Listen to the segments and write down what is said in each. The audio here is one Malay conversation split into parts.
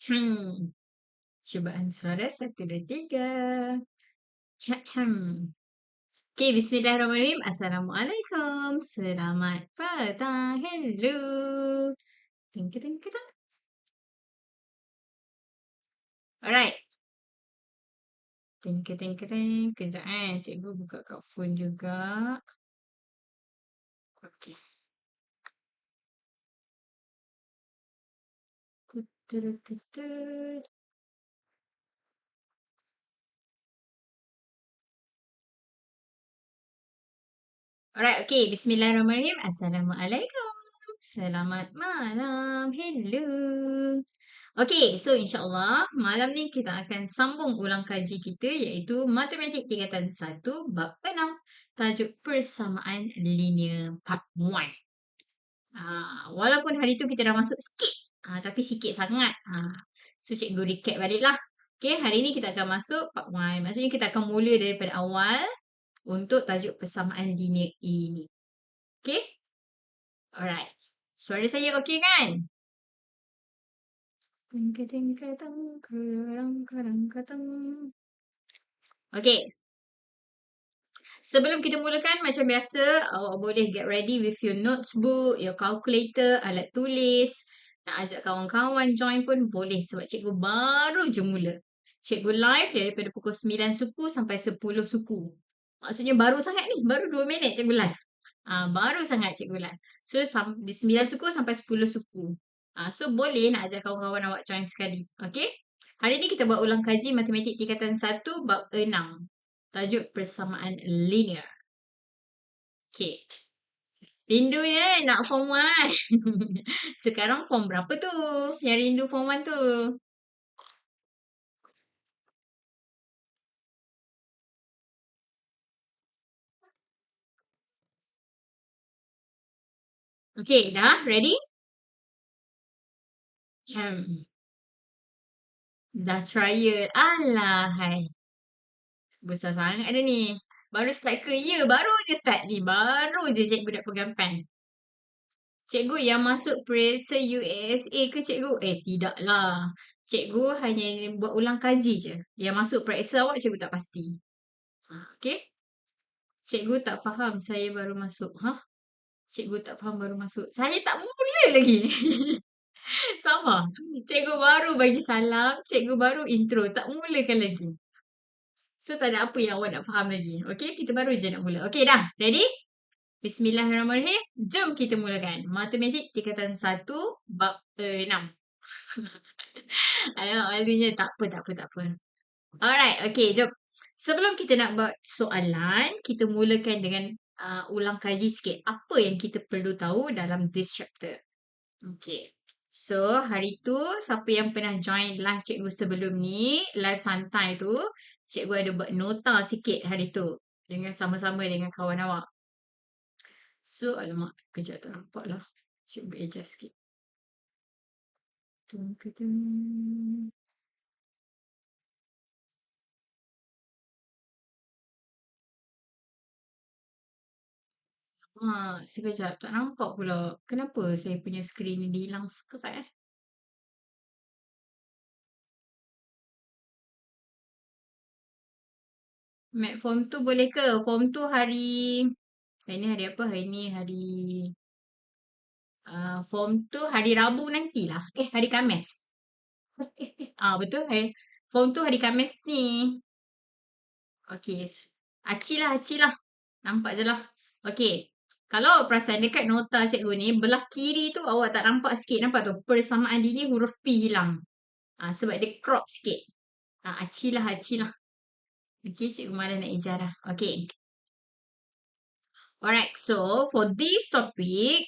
Hmm. Cubaan suara 1, 2, 3. Ahem. Okay, bismillahirrahmanirrahim. Assalamualaikum. Selamat petang. Hello. Ting, ting, ting. Alright. Ting, ting, ting. Kejap cikgu buka kat phone juga. Okay. Tut, tut, tut, tut. Alright, okay. Bismillahirrahmanirrahim. Assalamualaikum. Selamat malam. Hello. Okay, so insyaAllah malam ni kita akan sambung ulang kaji kita iaitu Matematik Tingkatan 1 Bab 6 tajuk Persamaan Linear Part 1. Walaupun hari tu kita dah masuk sikit, tapi sikit sangat. So cikgu recap balik lah. Okay, hari ni kita akan masuk Part 1. Maksudnya kita akan mula daripada awal untuk tajuk persamaan linear ini. Okay? Alright. Suara saya okey kan? Okay. Sebelum kita mulakan, macam biasa, awak boleh get ready with your notebook, your calculator, alat tulis. Nak ajak kawan-kawan join pun boleh sebab cikgu baru je mula. Cikgu live daripada pukul 9 suku sampai 10 suku. Maksudnya baru sangat ni, baru 2 minit cikgu live. Baru sangat cikgu live. So, di 9 suku sampai 10 suku. So, boleh nak ajak kawan-kawan awak join sekali. Okay? Hari ni kita buat ulang kaji Matematik Tingkatan 1 Bab 6. Tajuk Persamaan Linear. Okay. Rindunya nak form 1. Sekarang form berapa tu? Yang rindu form 1 tu? Okay, dah? Ready? Dah trial. Alah, hai. Besar sangat ada ni. Baru start ke? Ya, baru je start ni. Baru je cikgu nak pegang pen. Cikgu yang masuk periksa UASA ke cikgu? Tidaklah. Cikgu hanya buat ulang kaji je. Yang masuk periksa awak cikgu tak pasti. Okay? Cikgu tak faham saya baru masuk. Cikgu tak faham baru masuk. Saya tak mula lagi. Sabar. Cikgu baru bagi salam. Cikgu baru intro. Tak mulakan lagi. So, tak ada apa yang awak nak faham lagi. Okay? Kita baru je nak mula. Okay, dah. Ready? Bismillahirrahmanirrahim. Jom kita mulakan. Matematik Tingkatan 1 Bab 6. Alamak, malunya. Tak apa, tak apa, tak apa. Alright, okay, jom. Sebelum kita nak buat soalan, kita mulakan dengan ulang kaji sikit. Apa yang kita perlu tahu dalam this chapter. Okay. So, hari tu, siapa yang pernah join live cikgu sebelum ni, live santai tu, cikgu ada buat nota sikit hari tu. Dengan sama-sama dengan kawan awak. So, alamak, kejap tak nampak lah. Cikgu adjust sikit. Tung, tung. Sekejap tak nampak pula. Kenapa saya punya skrin ni hilang sekejap Mat form tu boleh ke? Form tu hari ni hari apa? Hari ni hari form tu hari Rabu nantilah. Hari Khamis. Betul. Form tu hari Khamis ni. Okay. Acil lah. Nampak je lah. Okay. Kalau awak perasan dekat nota cikgu ni, belah kiri tu awak tak nampak sikit. Nampak tu? Persamaan ini huruf P hilang. Sebab dia crop sikit. Acil lah. Okay, cikgu malas nak ejar dah. Okay. Alright, so for this topic,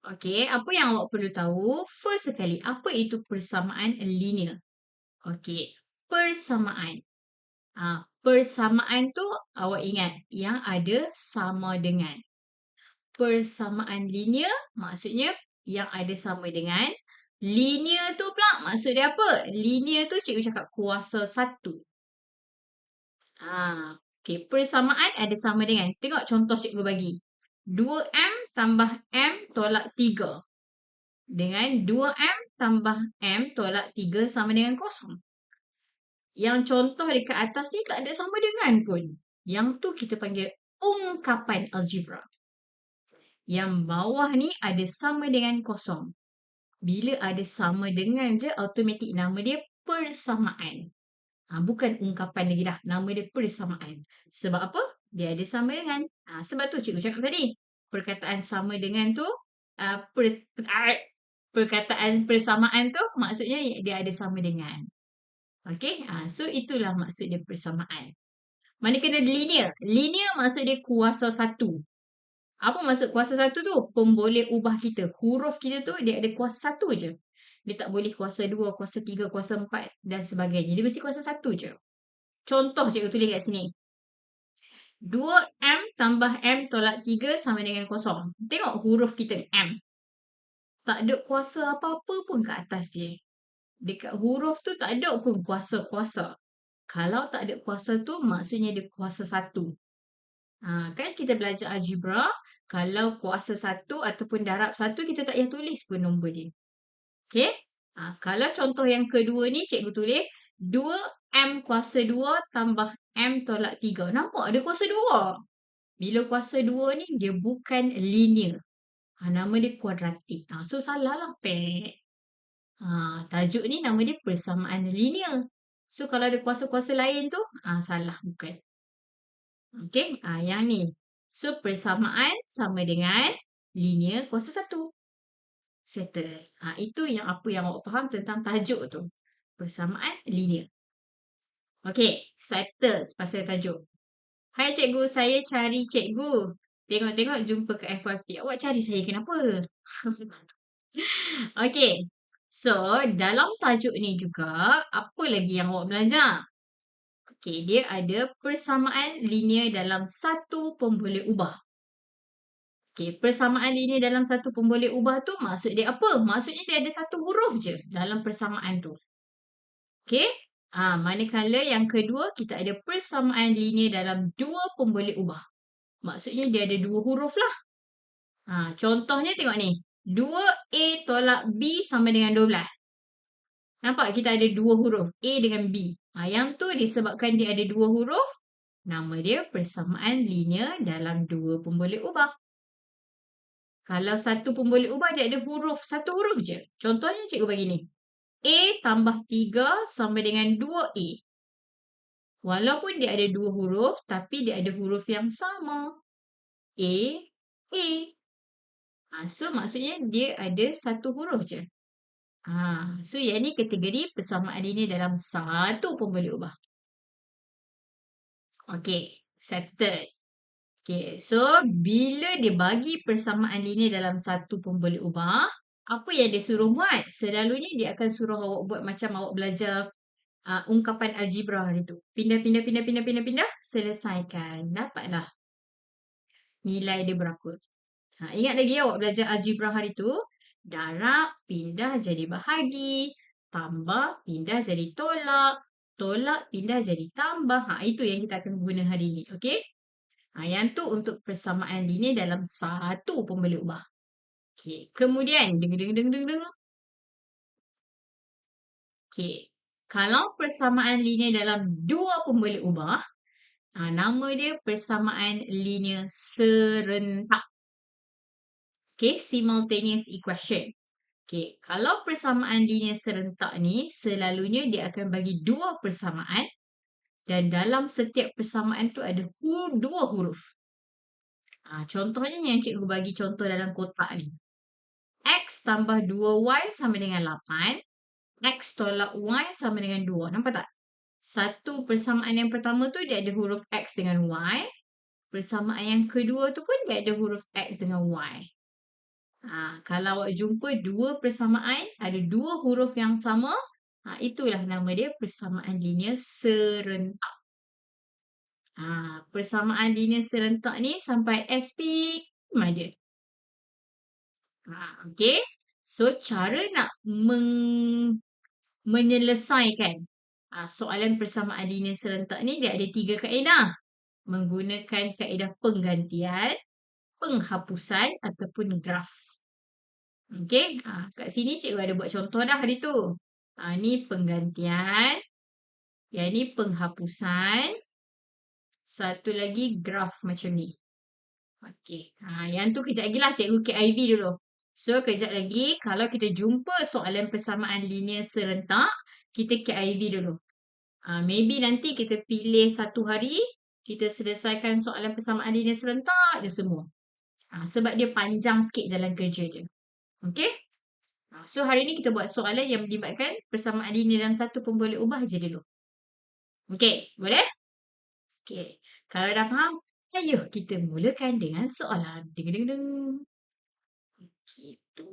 okay, apa yang awak perlu tahu? First sekali, apa itu persamaan linear? Okay, persamaan. Persamaan tu awak ingat yang ada sama dengan. Persamaan linear maksudnya yang ada sama dengan. Linear tu pula maksud dia apa? Linear tu cikgu cakap kuasa 1. Okay, persamaan ada sama dengan. Tengok contoh cikgu bagi. 2M tambah M tolak 3. dengan 2M tambah M tolak 3 sama dengan kosong. Yang contoh dekat atas ni tak ada sama dengan pun. Yang tu kita panggil ungkapan algebra. Yang bawah ni ada sama dengan kosong. Bila ada sama dengan je, automatik nama dia persamaan. Bukan ungkapan lagi dah. Nama dia persamaan. Sebab apa? Dia ada sama dengan. Sebab tu cikgu cakap tadi. Perkataan sama dengan tu, perkataan persamaan tu maksudnya dia ada sama dengan. Okay? So itulah maksud dia persamaan. Mana kena linear. Linear maksud dia kuasa satu. Apa maksud kuasa satu tu? Pemboleh ubah kita. Huruf kita tu dia ada kuasa satu je. Dia tak boleh kuasa 2, kuasa 3, kuasa 4 dan sebagainya. Dia mesti kuasa satu je. Contoh cikgu tulis kat sini. 2M tambah M tolak 3 sama dengan kosong. Tengok huruf kita M. Tak ada kuasa apa-apa pun kat atas dia. Dekat huruf tu tak ada pun kuasa-kuasa. Kalau tak ada kuasa tu maksudnya dia kuasa satu. Kan kita belajar algebra, kalau kuasa satu ataupun darab satu, kita tak payah tulis pun nombor dia. Okay? Kalau contoh yang kedua ni, cikgu tulis 2M kuasa 2 tambah M tolak 3. Nampak ada kuasa 2. Bila kuasa 2 ni, dia bukan linear. Nama dia kuadratik. So, salah lah. Tajuk ni nama dia persamaan linear. So, kalau ada kuasa-kuasa lain tu, salah, bukan. Okay, yang ni. So, persamaan sama dengan linear kuasa 1. Settle. Itu yang apa yang awak faham tentang tajuk tu. Persamaan linear. Okay, settle pasal tajuk. Hai cikgu, saya cari cikgu. Tengok-tengok jumpa ke FYP. Awak cari saya kenapa? Okay, so dalam tajuk ni juga, apa lagi yang awak belajar? Okay, dia ada persamaan linear dalam satu pemboleh ubah. Okay, persamaan linear dalam satu pemboleh ubah tu maksud dia apa? Maksudnya dia ada satu huruf je dalam persamaan tu. Okay, manakala yang kedua kita ada persamaan linear dalam dua pemboleh ubah. Maksudnya dia ada dua huruf lah. Contohnya tengok ni. 2A tolak B sama dengan 12. Nampak kita ada dua huruf A dengan B. Yang tu disebabkan dia ada dua huruf. Nama dia persamaan linear dalam dua pemboleh ubah. Kalau satu pemboleh ubah dia ada huruf, satu huruf je. Contohnya cikgu bagi ni. A tambah 3 sama dengan 2A. Walaupun dia ada dua huruf, tapi dia ada huruf yang sama. A, A. So maksudnya dia ada satu huruf je. So yang ni kategori persamaan linear dalam satu pemboleh ubah. Okay, settled. Okay, so bila dia bagi persamaan linear dalam satu pemboleh ubah, apa yang dia suruh buat? Selalunya dia akan suruh awak buat macam awak belajar ungkapan algebra hari tu. Pindah, selesaikan. Dapatlah nilai dia berapa. Ingat lagi awak belajar algebra hari tu? Darab, pindah jadi bahagi. Tambah, pindah jadi tolak. Tolak, pindah jadi tambah. Itu yang kita akan guna hari ni. Okay? Yang tu untuk persamaan linear dalam satu pemboleh ubah. Okay. Kemudian, deng. Okay. Kalau persamaan linear dalam dua pemboleh ubah, nama dia persamaan linear serentak. Okay, simultaneous equation. Okay, kalau persamaan linear serentak ni, selalunya dia akan bagi dua persamaan dan dalam setiap persamaan tu ada dua huruf. Contohnya yang cikgu bagi contoh dalam kotak ni. X tambah 2Y sama dengan 8. X tolak Y sama dengan 2. Nampak tak? Satu persamaan yang pertama tu dia ada huruf X dengan Y. Persamaan yang kedua tu pun dia ada huruf X dengan Y. Kalau awak jumpa dua persamaan, ada dua huruf yang sama, itulah nama dia persamaan linear serentak. Persamaan linear serentak ni sampai SP aja. Okay. So, cara nak menyelesaikan soalan persamaan linear serentak ni, dia ada 3 kaedah. Menggunakan kaedah penggantian, penghapusan ataupun graf. Okey, kat sini cikgu ada buat contoh dah hari tu. Ni penggantian, yang ni penghapusan, satu lagi graf macam ni. Okey, yang tu kejap lagi lah cikgu KIV dulu. So, kejap lagi kalau kita jumpa soalan persamaan linear serentak, kita KIV dulu. Maybe nanti kita pilih satu hari, kita selesaikan soalan persamaan linear serentak je semua. Sebab dia panjang sikit jalan kerja dia. Okey? So, hari ni kita buat soalan yang melibatkan persamaan linear dalam satu pun boleh ubah je dulu. Okey, boleh? Okey. Kalau dah faham, ayo kita mulakan dengan soalan. Ding ding ding. Gitu.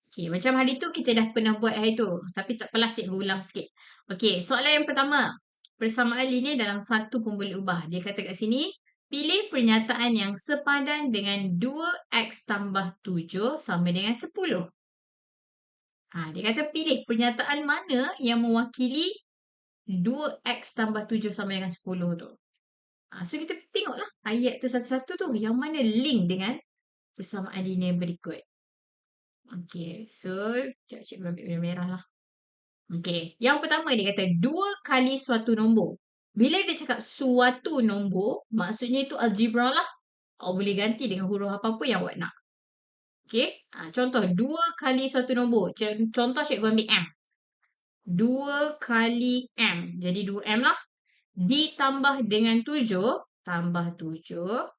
Okey, macam hari tu kita dah pernah buat hari tu. Tapi tak apalah cikgu ulang sikit. Okey, soalan yang pertama. Persamaan linear dalam satu pun boleh ubah. Dia kata kat sini, pilih pernyataan yang sepadan dengan 2x tambah 7 sama dengan 10. Dia kata pilih pernyataan mana yang mewakili 2x tambah 7 sama dengan 10 tu. So kita tengoklah ayat tu satu-satu tu. Yang mana link dengan persamaan linear berikut. Okey, so cikgu ambil warna merah lah. Okey, yang pertama dia kata 2 kali suatu nombor. Bila dia cakap suatu nombor, maksudnya itu algebra lah. Awak boleh ganti dengan huruf apa-apa yang awak nak. Okey, contoh 2 kali suatu nombor. Contoh cikgu ambil M. 2 kali M. Jadi 2M lah. Ditambah dengan 7. Tambah 7.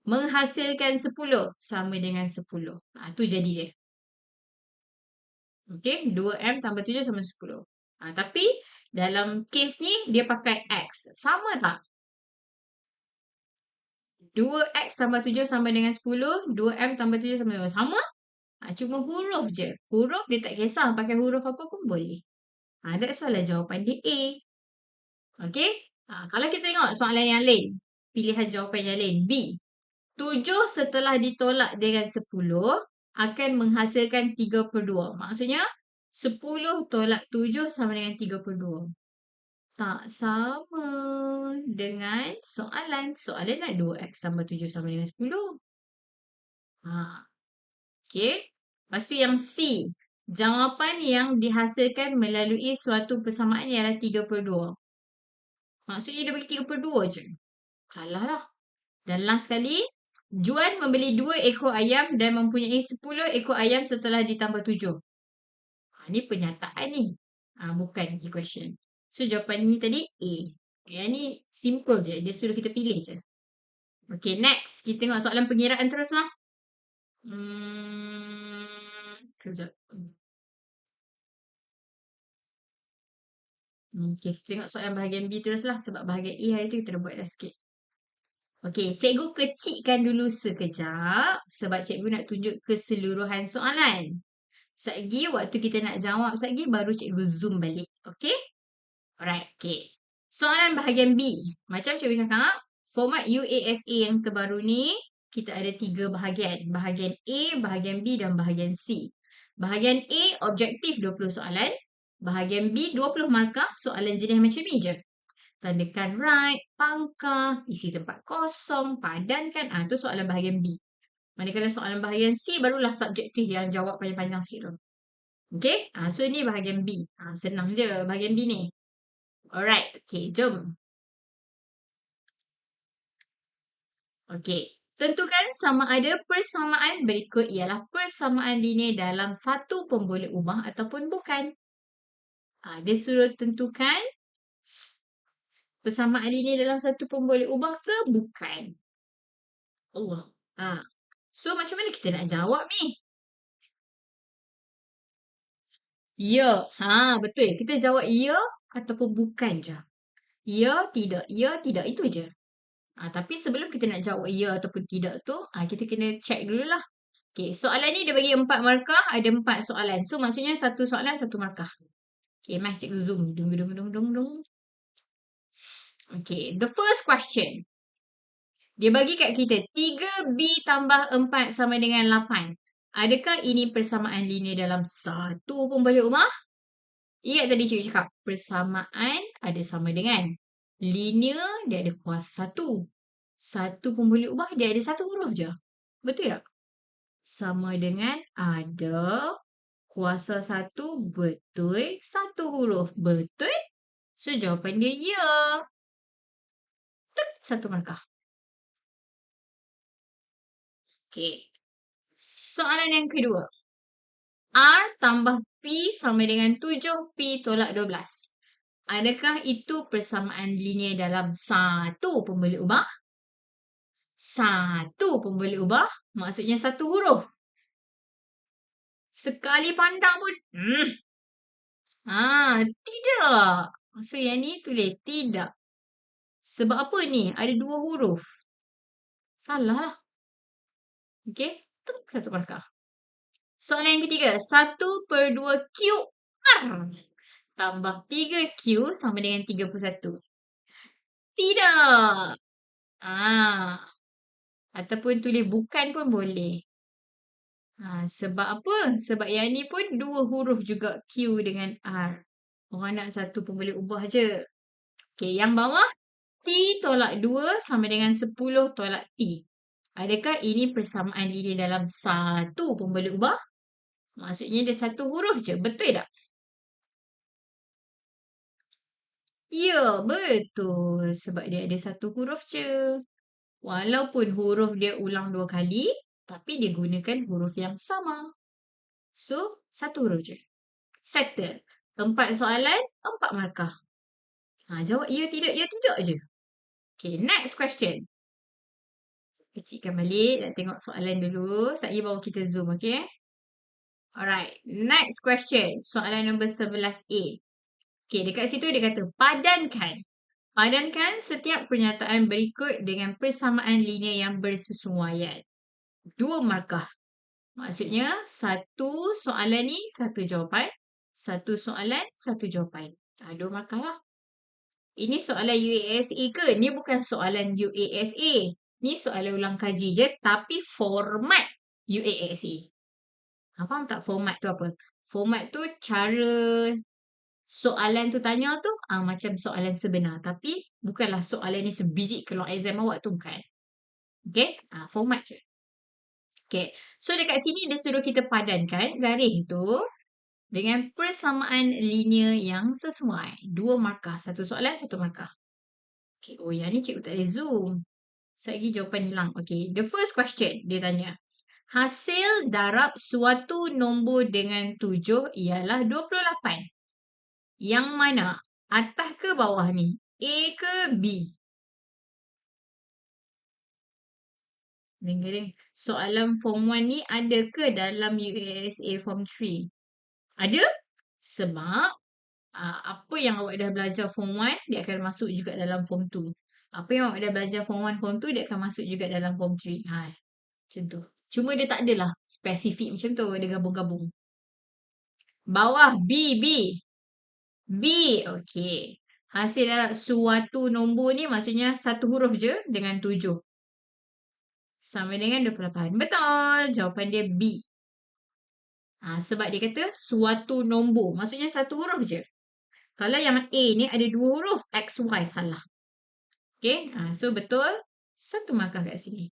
Menghasilkan 10. Sama dengan 10. Tu jadi dia. Okey, 2M tambah 7 sama 10. Tapi dalam kes ni dia pakai X. Sama tak? 2X tambah 7 sama dengan 10. 2M tambah 7 sama dengan sama. Cuma huruf je. Huruf dia tak kisah pakai huruf apa pun boleh. That's why lah jawapan dia A. Okey? Kalau kita tengok soalan yang lain. Pilihan jawapan yang lain. B. 7 setelah ditolak dengan 10 akan menghasilkan 3/2. Maksudnya 10 tolak 7 sama dengan 3/2. Tak sama dengan soalan. Soalan nak 2x tambah 7 sama dengan 10. Okey. Lepas tu yang C. Jawapan yang dihasilkan melalui suatu persamaan ialah 3/2. Maksudnya dia bagi 3/2 je. Salah lah. Dan last sekali. Juan membeli 2 ekor ayam dan mempunyai 10 ekor ayam setelah ditambah 7. Ni pernyataan ni. Bukan equation. So jawapan ni tadi A. Yang ni simple je. Dia suruh kita pilih je. Okay, next. Kita tengok soalan pengiraan terus lah. Sekejap. Okay, kita tengok soalan bahagian B terus lah. Sebab bahagian A hari tu kita dah buat dah sikit. Okay, cikgu kecilkan dulu sekejap. Sebab cikgu nak tunjuk keseluruhan soalan. Sekejap waktu kita nak jawab sekejap baru cikgu zoom balik. Okay? Alright, okay. Soalan bahagian B. Macam cikgu cakap, format UASA yang terbaru ni, kita ada 3 bahagian. Bahagian A, bahagian B dan bahagian C. Bahagian A, objektif 20 soalan. Bahagian B, 20 markah. Soalan jenis macam ni je. Tandakan right, pangkah, isi tempat kosong, padankan. Tu soalan bahagian B. Manakala soalan bahagian C, barulah subjektif yang jawab panjang-panjang sikit tu. Okay? So ni bahagian B. Senang je bahagian B ni. Alright. Okay, jom. Okay. Tentukan sama ada persamaan berikut ialah persamaan linear dalam satu pun boleh ubah ataupun bukan. Dia suruh tentukan persamaan linear dalam satu pun boleh ubah ke bukan. Allah. So macam mana kita nak jawab ni? Ya. Betul. Kita jawab ya ataupun bukan je. Ya, tidak. Ya, tidak. Itu je. Tapi sebelum kita nak jawab ya ataupun tidak tu, kita kena check dululah. Okay, soalan ni dia bagi 4 markah, ada 4 soalan. So, maksudnya satu soalan, satu markah. Okay, mari cikgu zoom. Dung, dung, dung, dung, dung. Okay, the first question. Dia bagi kat kita 3B tambah 4 sama dengan 8. Adakah ini persamaan linear dalam satu pun boleh ubah? Ingat tadi cikgu cakap, persamaan ada sama dengan. Linear, dia ada kuasa 1. Satu pun boleh ubah, dia ada satu huruf je. Betul tak? sama dengan ada kuasa 1 betul 1 huruf. Betul? So, jawapan dia ya. Tuk, 1 markah. Okey. Soalan yang kedua. R tambah P sama dengan 7P tolak 12. Adakah itu persamaan linear dalam satu pun boleh ubah? Satu pun boleh ubah, maksudnya satu huruf. Sekali pandang pun, tidak. So, yang ni tulis tidak. Sebab apa ni? Ada 2 huruf. Salah lah. Okey, satu markah. Soalan yang ketiga, 1/2 QR tambah 3Q sama dengan 31. Tidak. Ataupun tulis bukan pun boleh. Sebab apa? Sebab yang ni pun 2 huruf juga Q dengan R. Orang nak satu pun boleh ubah je. Okey, yang bawah T tolak 2 sama dengan 10 tolak T. Adakah ini persamaan linear dalam satu pun boleh ubah? Maksudnya dia satu huruf je. Betul tak? Ya, betul. Sebab dia ada satu huruf je. Walaupun huruf dia ulang 2 kali, tapi dia gunakan huruf yang sama. So, satu huruf je. Settle. 4 soalan, 4 markah. Jawab ya tidak je. Okay, next question. Kecilkan balik, nak tengok soalan dulu. Sekejap lagi baru kita zoom, okay? Alright, next question. Soalan nombor 11A. Okay, dekat situ dia kata, padankan. Padankan setiap pernyataan berikut dengan persamaan linear yang bersesuaian. 2 markah. Maksudnya, satu soalan ni, satu jawapan. Satu soalan, satu jawapan. 2 markah lah. Ini soalan UASA ke? Ni bukan soalan UASA. Ni soalan ulang kaji je, tapi format UASA. Faham tak format tu apa? Format tu cara soalan tu tanya tu macam soalan sebenar. Tapi bukanlah soalan ni sebiji keluar exam awak tu, bukan. Okay? Format je. Okay. So dekat sini dia suruh kita padankan garis tu dengan persamaan linear yang sesuai. 2 markah. Satu soalan, satu markah. Okay. Oh, yang ni cikgu tak boleh zoom. Lagi jawapan hilang. Okay. The first question dia tanya. Hasil darab suatu nombor dengan 7 ialah 28. Yang mana? Atas ke bawah ni? A ke B? Soalan form 1 ni ada ke dalam UASA form 3? Ada? Sebab apa yang awak dah belajar form 1, dia akan masuk juga dalam form 2. Apa yang awak dah belajar form 1, form 2, dia akan masuk juga dalam form 3. Macam tu. Cuma dia tak adalah spesifik macam tu. Dia gabung-gabung. Bawah B. B. Okey. Hasil darab suatu nombor ni maksudnya satu huruf je dengan 7. Sama dengan 28. Betul. Jawapan dia B. Sebab dia kata suatu nombor. Maksudnya satu huruf je. Kalau yang A ni ada 2 huruf, X, Y salah. Okay. So betul. Satu markah kat sini.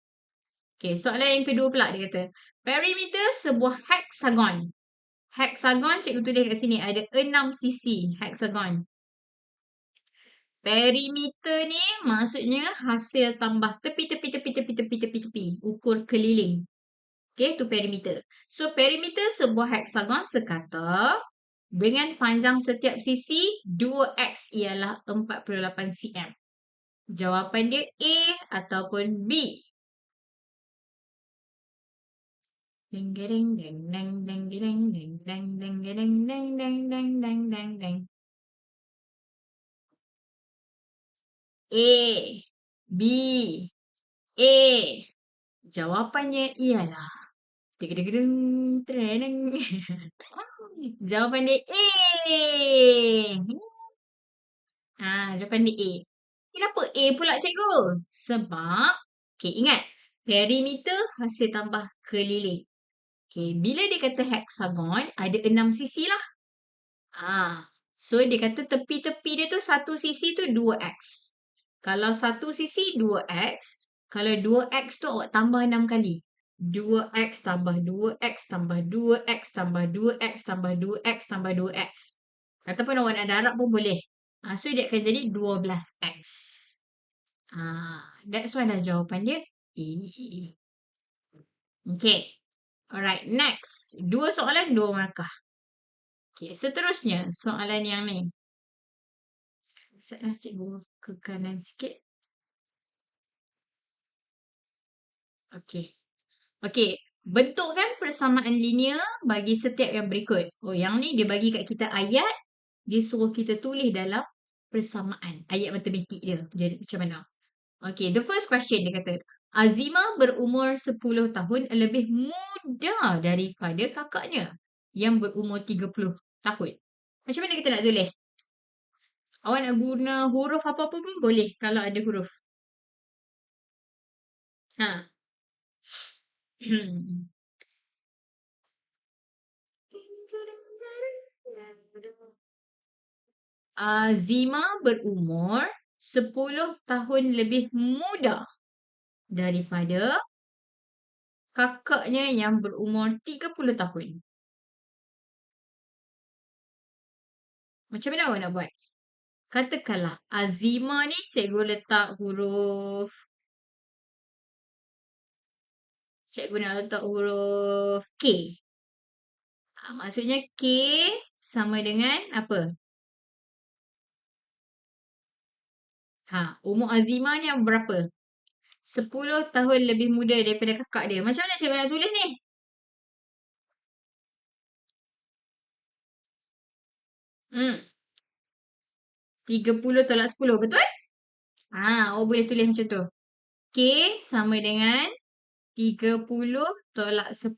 Okay. Soalan yang kedua pula dia kata. Perimeter sebuah hexagon. Hexagon cikgu tulis kat sini. Ada 6 sisi hexagon. Perimeter ni maksudnya hasil tambah tepi. Ukur keliling. Okay, tu perimeter. So, perimeter sebuah hexagon sekata dengan panjang setiap sisi 2x ialah 48 cm. Jawapan dia A ataupun B. Deng deng deng deng deng deng deng deng deng deng deng deng deng deng deng deng. A, B, A. Jawapannya ialah jawapan dia A. Jawapan dia A. Kenapa A pula cikgu? Sebab, okay, ingat, perimeter hasil tambah keliling. Okay, bila dia kata hexagon, ada 6 sisi lah. So dia kata tepi-tepi dia tu satu sisi tu 2x. Kalau satu sisi 2x, kalau 2x tu awak tambah 6 kali. 2x tambah 2x tambah 2x tambah 2x tambah 2x tambah 2x. Ataupun awak nak darab pun boleh. So, dia akan jadi 12x. That's why dah jawapan dia A. Okay. Alright, next. 2 soalan, 2 markah. Okay, seterusnya soalan yang ni. Saya cikgu ke kanan sikit. Okay. Okay, bentukkan persamaan linear bagi setiap yang berikut. Oh, yang ni dia bagi kat kita ayat. Dia suruh kita tulis dalam persamaan. Ayat matematik dia. Jadi macam mana? Okay, the first question dia kata. Azima berumur 10 tahun lebih muda daripada kakaknya yang berumur 30 tahun. Macam mana kita nak tulis? Awak nak guna huruf apa-apa pun boleh kalau ada huruf. Ha. Azima berumur 10 tahun lebih muda daripada kakaknya yang berumur 30 tahun. Macam mana awak nak buat? Katakanlah Azima ni cikgu letak huruf. Cikgu nak letak huruf K. Maksudnya K sama dengan apa? Umur Azima ni berapa? 10 tahun lebih muda daripada kakak dia. Macam mana cikgu nak tulis ni? Hmm. 30 tolak 10, betul? Awak boleh tulis macam tu. K sama dengan 30 tolak 10.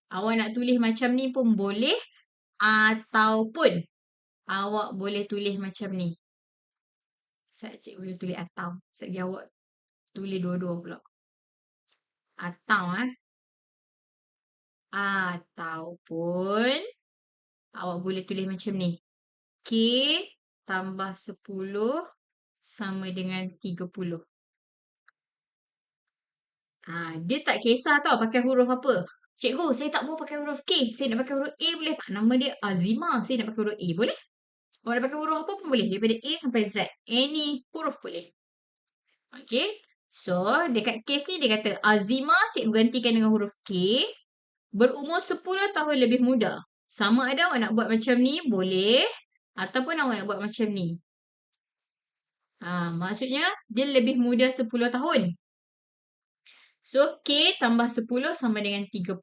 Awak nak tulis macam ni pun boleh. Ataupun awak boleh tulis macam ni. Cikgu boleh tulis atau. Sekejap awak tulis dua-dua pula. Ataupun awak boleh tulis macam ni. K tambah 10 sama dengan 30. Dia tak kisah tau pakai huruf apa. Cikgu, saya tak mau pakai huruf K. Saya nak pakai huruf A boleh tak? Nama dia Azima. Saya nak pakai huruf A. Boleh? Awak nak pakai huruf apa pun boleh. Daripada A sampai Z. Any huruf boleh. Okay. So, dekat case ni dia kata Azima cikgu gantikan dengan huruf K. Berumur 10 tahun lebih muda. Sama ada awak nak buat macam ni, boleh. Ataupun awak nak buat macam ni. Maksudnya, dia lebih muda 10 tahun. So, K tambah 10 sama dengan 30.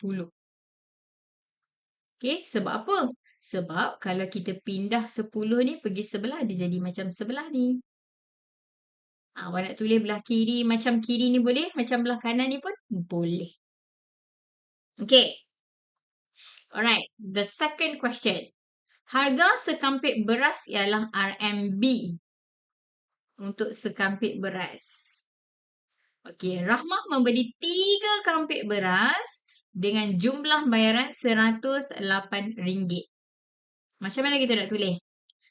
Okay, sebab apa? Sebab kalau kita pindah 10 ni pergi sebelah, dia jadi macam sebelah ni. Awak nak tulis belah kiri macam kiri ni boleh. Macam belah kanan ni pun boleh. Okay. Alright, the second question. Harga sekampit beras ialah RMB. Untuk sekampit beras. Okey, Rahmah membeli 3 kampit beras dengan jumlah bayaran RM108. Macam mana kita nak tulis?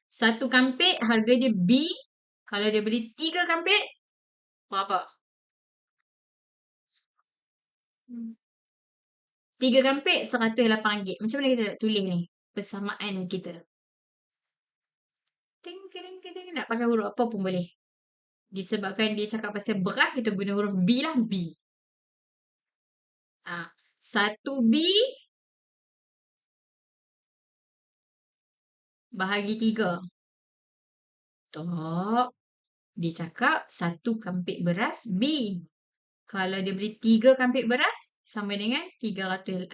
Satu kampit harga dia B. Kalau dia beli 3 kampit, berapa? 3 kampit RM108. Macam mana kita nak tulis ni? Persamaan kita. Nak pakai huruf apa pun boleh. Disebabkan dia cakap pasal beras, kita guna huruf B lah. B. 1B bahagi 3. Tak. Dia cakap 1 kampit beras B. Kalau dia beli 3 kampit beras, sama dengan 108.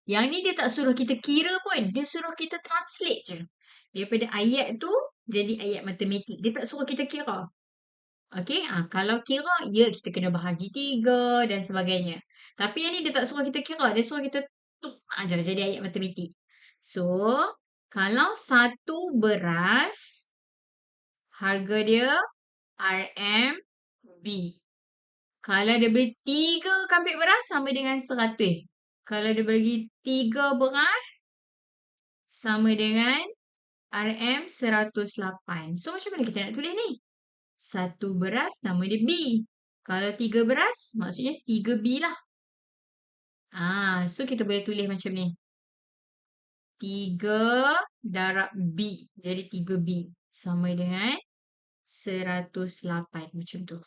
Yang ni dia tak suruh kita kira pun. Dia suruh kita translate je. Daripada ayat tu, jadi ayat matematik. Dia tak suruh kita kira. Okay, kalau kira, ya kita kena bahagi 3 dan sebagainya. Tapi yang ni dia tak suruh kita kira. Dia suruh kita tuk aja jadi ayat matematik. So, kalau satu beras, harga dia RMB. Kalau dia beli 3 kampit beras, sama dengan 100. Kalau dia bagi 3 beras, sama dengan RM108. So, macam mana kita nak tulis ni? 1 beras, nama dia B. Kalau 3 beras, maksudnya 3B lah. So kita boleh tulis macam ni. 3 darab B. Jadi 3B. Sama dengan 108. Macam tu.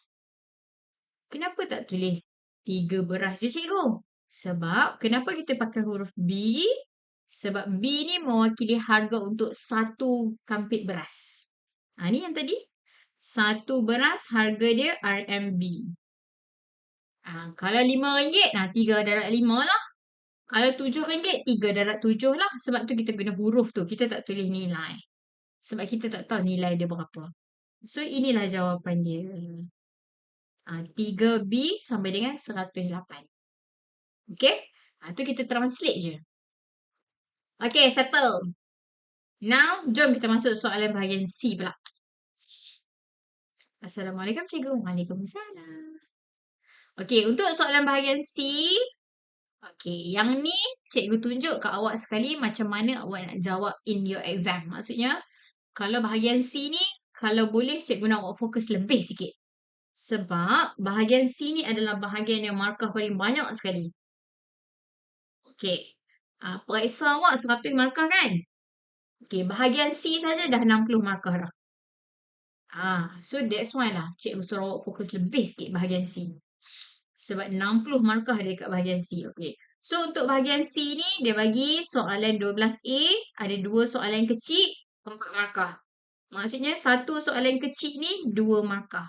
Kenapa tak tulis 3 beras je, cikgu? Sebab, kenapa kita pakai huruf B? Sebab B ni mewakili harga untuk 1 kampit beras. Ni yang tadi. 1 beras harga dia RMB. Kalau RM5, 3 darab 5 lah. Kalau RM7, 3 darab 7 lah. Sebab tu kita guna huruf tu. Kita tak tulis nilai. Sebab kita tak tahu nilai dia berapa. So, inilah jawapan dia. 3B sampai dengan 108. Okay? Tu kita translate je. Okay, settle. Now, jom kita masuk soalan bahagian C pula. Assalamualaikum, cikgu. Waalaikumsalam. Okay, untuk soalan bahagian C. Okay, yang ni cikgu tunjuk kat awak sekali macam mana awak nak jawab in your exam. Maksudnya, kalau bahagian C ni, kalau boleh cikgu nak awak fokus lebih sikit. Sebab bahagian C ni adalah bahagian yang markah paling banyak sekali. Okay. Periksa awak 100 markah kan? Okay, bahagian C saja dah 60 markah dah. So that's why lah cikgu suruh awak fokus lebih sikit bahagian C. Sebab 60 markah dia kat bahagian C. Okay. So untuk bahagian C ni, dia bagi soalan 12A, ada 2 soalan kecil, 4 markah. Maksudnya 1 soalan kecil ni 2 markah.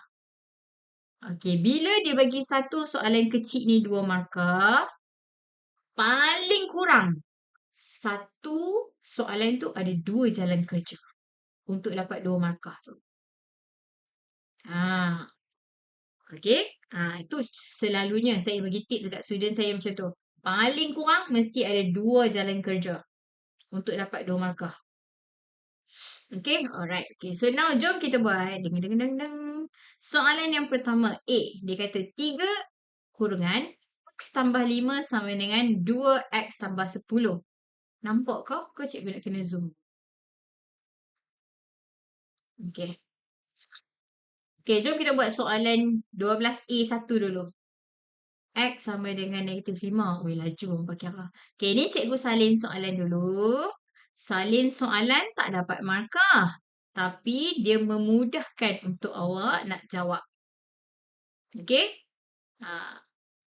Okay, bila dia bagi 1 soalan kecil ni 2 markah, paling kurang 1 soalan tu ada 2 jalan kerja untuk dapat 2 markah tu. Okay. Itu selalunya saya bagi tip dekat student saya macam tu. Paling kurang mesti ada 2 jalan kerja untuk dapat 2 markah. Okay, alright. Okay, so now jom kita buat. Soalan yang pertama A. Dia kata 3 kurungan X tambah 5 sama dengan 2X tambah 10. Nampak kau? Kau cikgu nak kena zoom. Okay. Okay, jom kita buat soalan 12A1 dulu. X sama dengan -5. Weh, laju pakai apa. Okay, ni cikgu salin soalan dulu. Salin soalan tak dapat markah. Tapi dia memudahkan untuk awak nak jawab. Okay?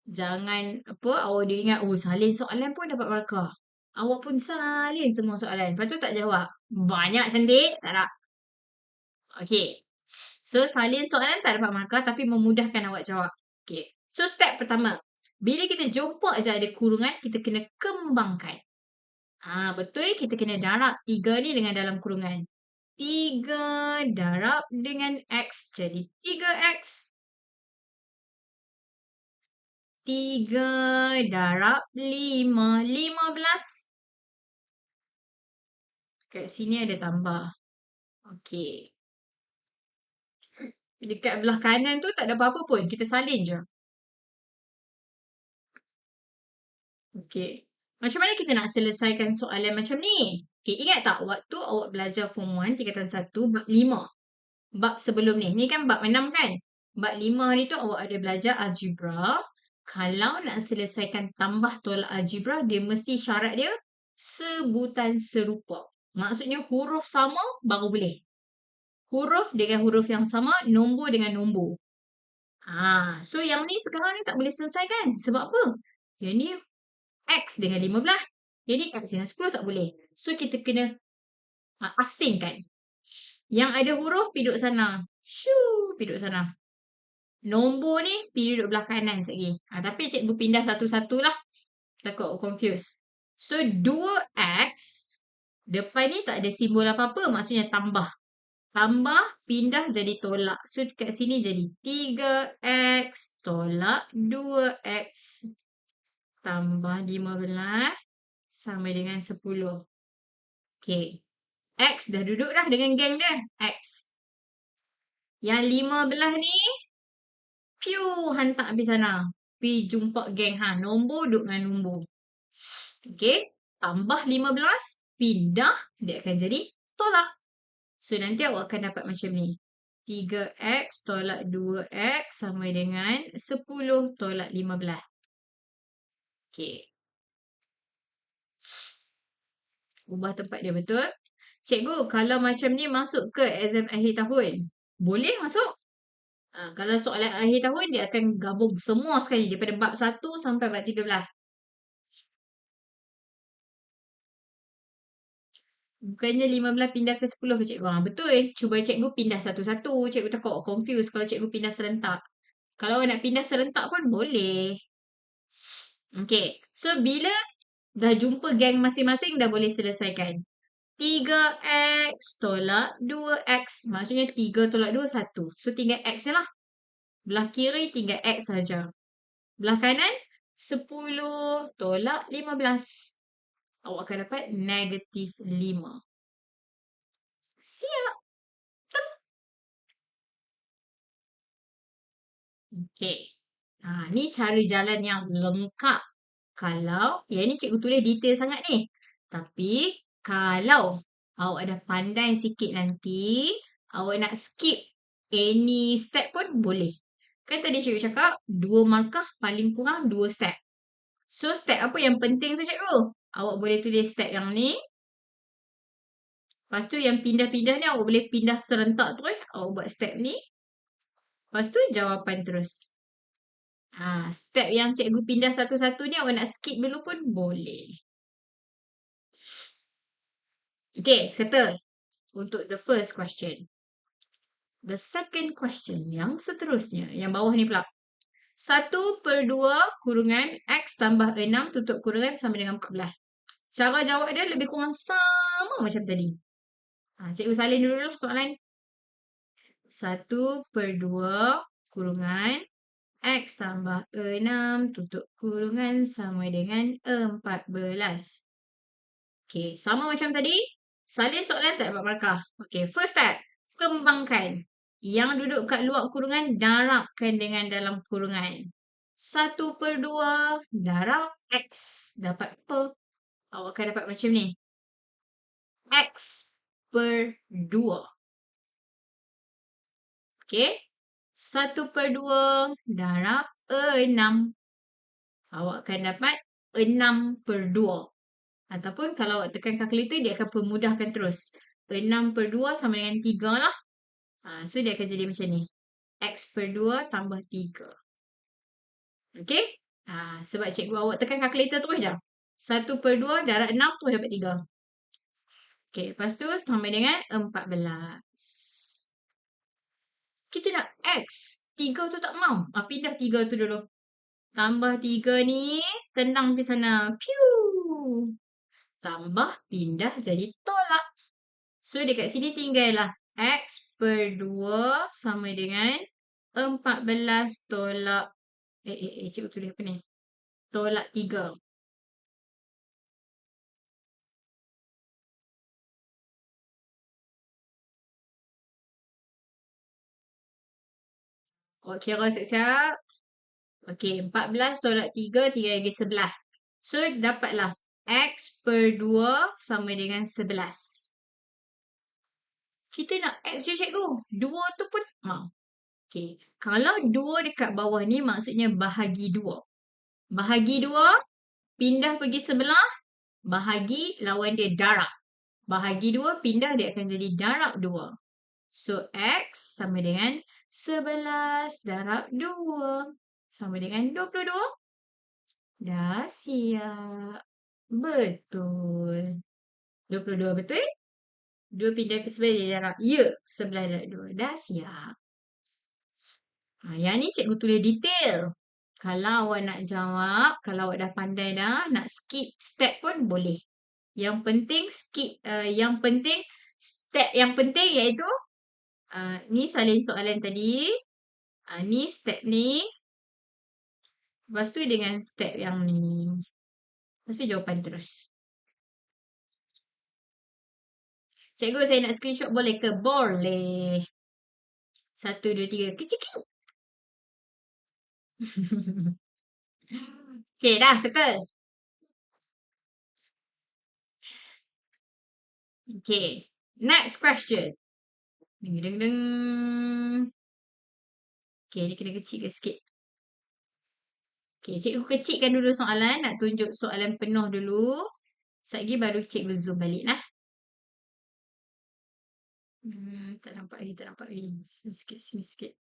Jangan awak dia ingat, salin soalan pun dapat markah. Awak pun salin semua soalan. Lepas tu tak jawab. Banyak cantik. Tak nak. Okay. So, salin soalan tak dapat markah tapi memudahkan awak jawab. Okay. So, step pertama. Bila kita jumpa aja ada kurungan, kita kena kembangkan. Betul, kita kena darab 3 ni dengan dalam kurungan. 3 darab dengan X jadi 3X. 3 darab 5, 15. Kat sini ada tambah. Okay. Dekat belah kanan tu tak ada apa-apa pun. Kita salin je. Okay. Macam mana kita nak selesaikan soalan macam ni? Okay, ingat tak waktu awak belajar form 1, tingkatan 1, bab 5. Bab sebelum ni. Ni kan bab 6 kan? Bab 5 hari tu awak ada belajar algebra. Kalau nak selesaikan tambah tolak algebra, dia mesti syarat dia sebutan serupa. Maksudnya huruf sama baru boleh. Huruf dengan huruf yang sama, nombor dengan nombor. So yang ni sekarang ni tak boleh selesaikan. Sebab apa? Yang ni X dengan 15. Jadi X dengan 10 tak boleh. So kita kena asingkan. Yang ada huruf pergi duduk sana. Pergi duduk sana. Nombor ni pergi duduk belah kanan sekejap lagi. Tapi cikgu pindah satu-satu lah. Takut confuse. So 2X. Depan ni tak ada simbol apa-apa. Maksudnya tambah. Tambah, pindah jadi tolak. So kat sini jadi 3X tolak 2X. Tambah 15 sama dengan 10. Okay. X dah duduk dah dengan geng dia. X. Yang 15 ni, hantar habis sana. Pergi jumpa geng. Nombor duduk dengan nombor. Okay. Tambah 15, pindah, dia akan jadi tolak. So, nanti awak akan dapat macam ni. 3x tolak 2x sama dengan 10 tolak 15. Okey. Ubah tempat dia betul. Cikgu, kalau macam ni masuk ke exam akhir tahun? Boleh masuk. Kalau soalan akhir tahun, dia akan gabung semua sekali daripada bab 1 sampai bab 13. Bukannya 15 pindah ke 10 ke cikgu? Betul. Cuba cikgu pindah satu-satu. Cikgu takut awak confuse kalau cikgu pindah serentak. Kalau awak nak pindah serentak pun boleh. Okay. So, bila dah jumpa geng masing-masing, dah boleh selesaikan. 3x tolak 2x. Maksudnya 3 tolak 2, 1. So, tinggal x je lah. Belah kiri tinggal x saja. Belah kanan, 10 tolak 15. Awak akan dapat -5. Siap. Okey. Ni cara jalan yang lengkap. Kalau, yang ni cikgu tulis detail sangat ni. Tapi, kalau awak dah pandai sikit nanti, awak nak skip any step pun boleh. Kan tadi cikgu cakap, 2 markah paling kurang 2 step. So, step apa yang penting tu cikgu? Awak boleh tulis step yang ni. Lepas tu yang pindah-pindah ni awak boleh pindah serentak terus. Awak buat step ni. Lepas tu jawapan terus. Step yang cikgu pindah satu-satu ni awak nak skip dulu pun boleh. Okay, settle. Untuk the first question. The second question yang seterusnya. Yang bawah ni pula. 1/2 kurungan X tambah 6 tutup kurungan sama dengan 14. Cara jawab dia lebih kurang sama macam tadi. Cikgu salin dulu lah soalan. 1/2 kurungan X tambah 6 tutup kurungan sama dengan 14. Okay, sama macam tadi. Salin soalan tak dapat markah. Okay, first step. Kembangkan. Yang duduk kat luar kurungan, darabkan dengan dalam kurungan. 1/2 darab X. Dapat apa? Awak akan dapat macam ni. X/2. Okay. 1/2 darab 6. Awak akan dapat 6/2. Ataupun kalau awak tekan kalkulator, dia akan permudahkan terus. 6/2 sama dengan 3 lah. So, dia akan jadi macam ni. X/2 tambah 3. Okay? Sebab cikgu awak tekan kalkulator terus je. 1/2 darab 6 terus dapat 3. Okay, lepas tu sama dengan 14. Kita nak X. 3 tu tak mau. Pindah 3 tu dulu. Tambah 3 ni, tendang pergi sana. Piu. Tambah, pindah jadi tolak. So, dekat sini tinggallah X/2 sama dengan 14 tolak. Cikgu tulis apa ni? Tolak 3. Awak kira siap-siap. Okey, 14 tolak 3, tinggal lagi 11. So, dapatlah X/2 sama dengan 11. Kita nak X je cikgu. 2 tu pun mau. Okey, kalau 2 dekat bawah ni maksudnya bahagi 2. Bahagi 2, pindah pergi sebelah. Bahagi lawan dia darab. Bahagi 2, pindah dia akan jadi darab 2. So, X sama dengan 11 darab 2. Sama dengan 22. Dah siap. Betul. 22 betul? 2 pindah ke sebelah dia darab. Ya, 11 darab 2. Dah siap. Yang ni cikgu tulis detail. Kalau awak nak jawab, kalau awak dah pandai dah, nak skip step pun boleh. Yang penting skip, yang penting step yang penting iaitu ni salin soalan tadi. Ni step ni. Lepas tu dengan step yang ni. Lepas tu jawapan terus. Cikgu, saya nak screenshot boleh ke? Boleh. 1, 2, 3. Kecil. Okay, dah settle. Okay. Next question. Deng, deng, deng. Okay, ni kena kecilkan sikit. Okay, cikgu kecilkan dulu soalan. Nak tunjuk soalan penuh dulu. Sekejap lagi baru cikgu zoom balik lah. Tak nampak lagi, tak nampak lagi. Sini sikit, sini sikit.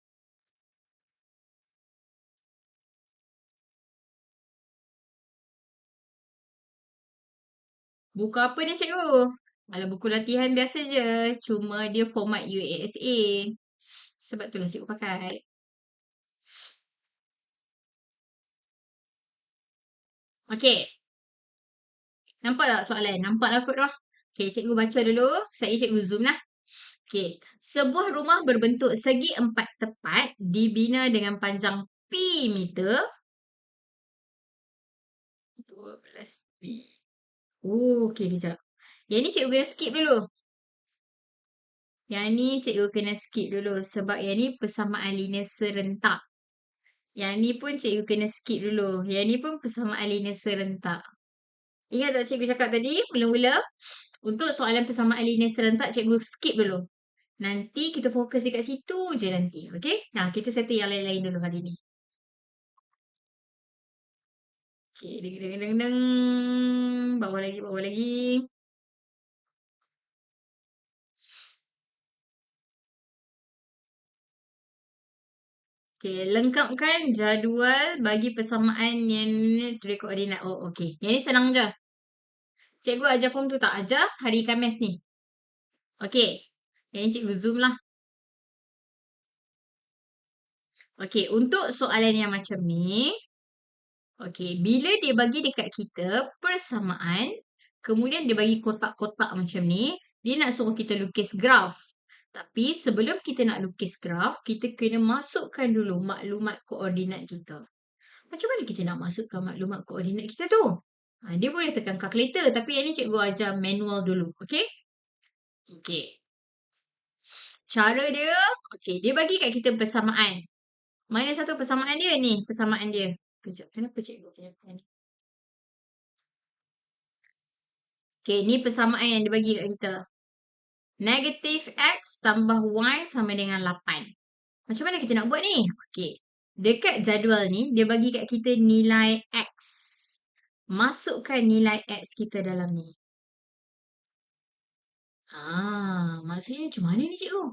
Buku apa ni cikgu? Alah, buku latihan biasa je. Cuma dia format UASA. Sebab itulah cikgu pakai. Okay. Nampak tak soalan? Nampak lah kot dah. Okay, cikgu baca dulu. Saya cikgu zoom lah. Okay. Sebuah rumah berbentuk segi empat tepat dibina dengan panjang P meter. 12 P. Oh, okay, kejap. Yang ni cikgu kena skip dulu. Yang ni cikgu kena skip dulu sebab yang ni persamaan linear serentak. Yang ni pun cikgu kena skip dulu. Yang ni pun persamaan linear serentak. Ingat tak cikgu cakap tadi mula-mula? Untuk soalan persamaan linear serentak cikgu skip dulu. Nanti kita fokus dekat situ je nanti. Okay? Nah, kita settle yang lain-lain dulu hari ni. Okay, deng, deng, deng, deng. Bawah lagi, bawah lagi. Okay, lengkapkan jadual bagi persamaan yang dari koordinat. Oh, okay. Yang ni senang je. Cikgu ajar form tu tak? Ajar hari Khamis ni. Okay. Yang ni cikgu zoom lah. Okay, untuk soalan yang macam ni. Okay, bila dia bagi dekat kita persamaan, kemudian dia bagi kotak-kotak macam ni, dia nak suruh kita lukis graf. Tapi sebelum kita nak lukis graf, kita kena masukkan dulu maklumat koordinat kita. Macam mana kita nak masukkan maklumat koordinat kita tu? Dia boleh tekan kalkulator, tapi yang ni cikgu ajar manual dulu. Okay? Okay. Cara dia, okay, dia bagi kat kita persamaan. Mana satu persamaan dia ni? Persamaan dia. Kejap, kenapa cikgu punya pen? Okay, ni persamaan yang dia bagi kat kita. Negatif X tambah Y sama dengan 8. Macam mana kita nak buat ni? Okay. Dekat jadual ni, dia bagi kat kita nilai X. Masukkan nilai X kita dalam ni. Maksudnya macam mana ni cikgu?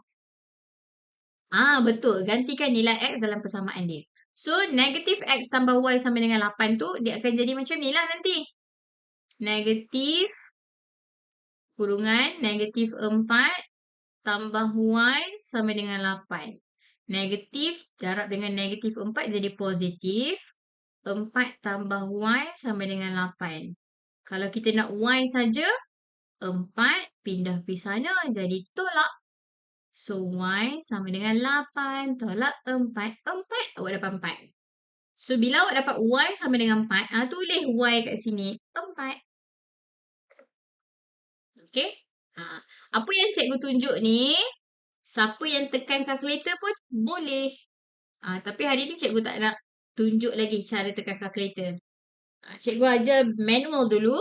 Betul. Gantikan nilai X dalam persamaan dia. So, negatif X tambah Y sama dengan 8 tu, dia akan jadi macam ni lah nanti. Negatif kurungan negatif 4 tambah Y sama dengan 8. Negatif darab dengan negatif 4 jadi positif. 4 tambah Y sama dengan 8. Kalau kita nak Y saja, 4 pindah pergi sana jadi tolak. So, Y sama dengan 8. Tolak 4. 4, awak dapat 4. So, bila awak dapat Y sama dengan 4, tulis Y kat sini. 4. Okay? Apa yang cikgu tunjuk ni, siapa yang tekan kalkulator pun boleh. Tapi hari ni cikgu tak nak tunjuk lagi cara tekan kalkulator. Cikgu ajar manual dulu.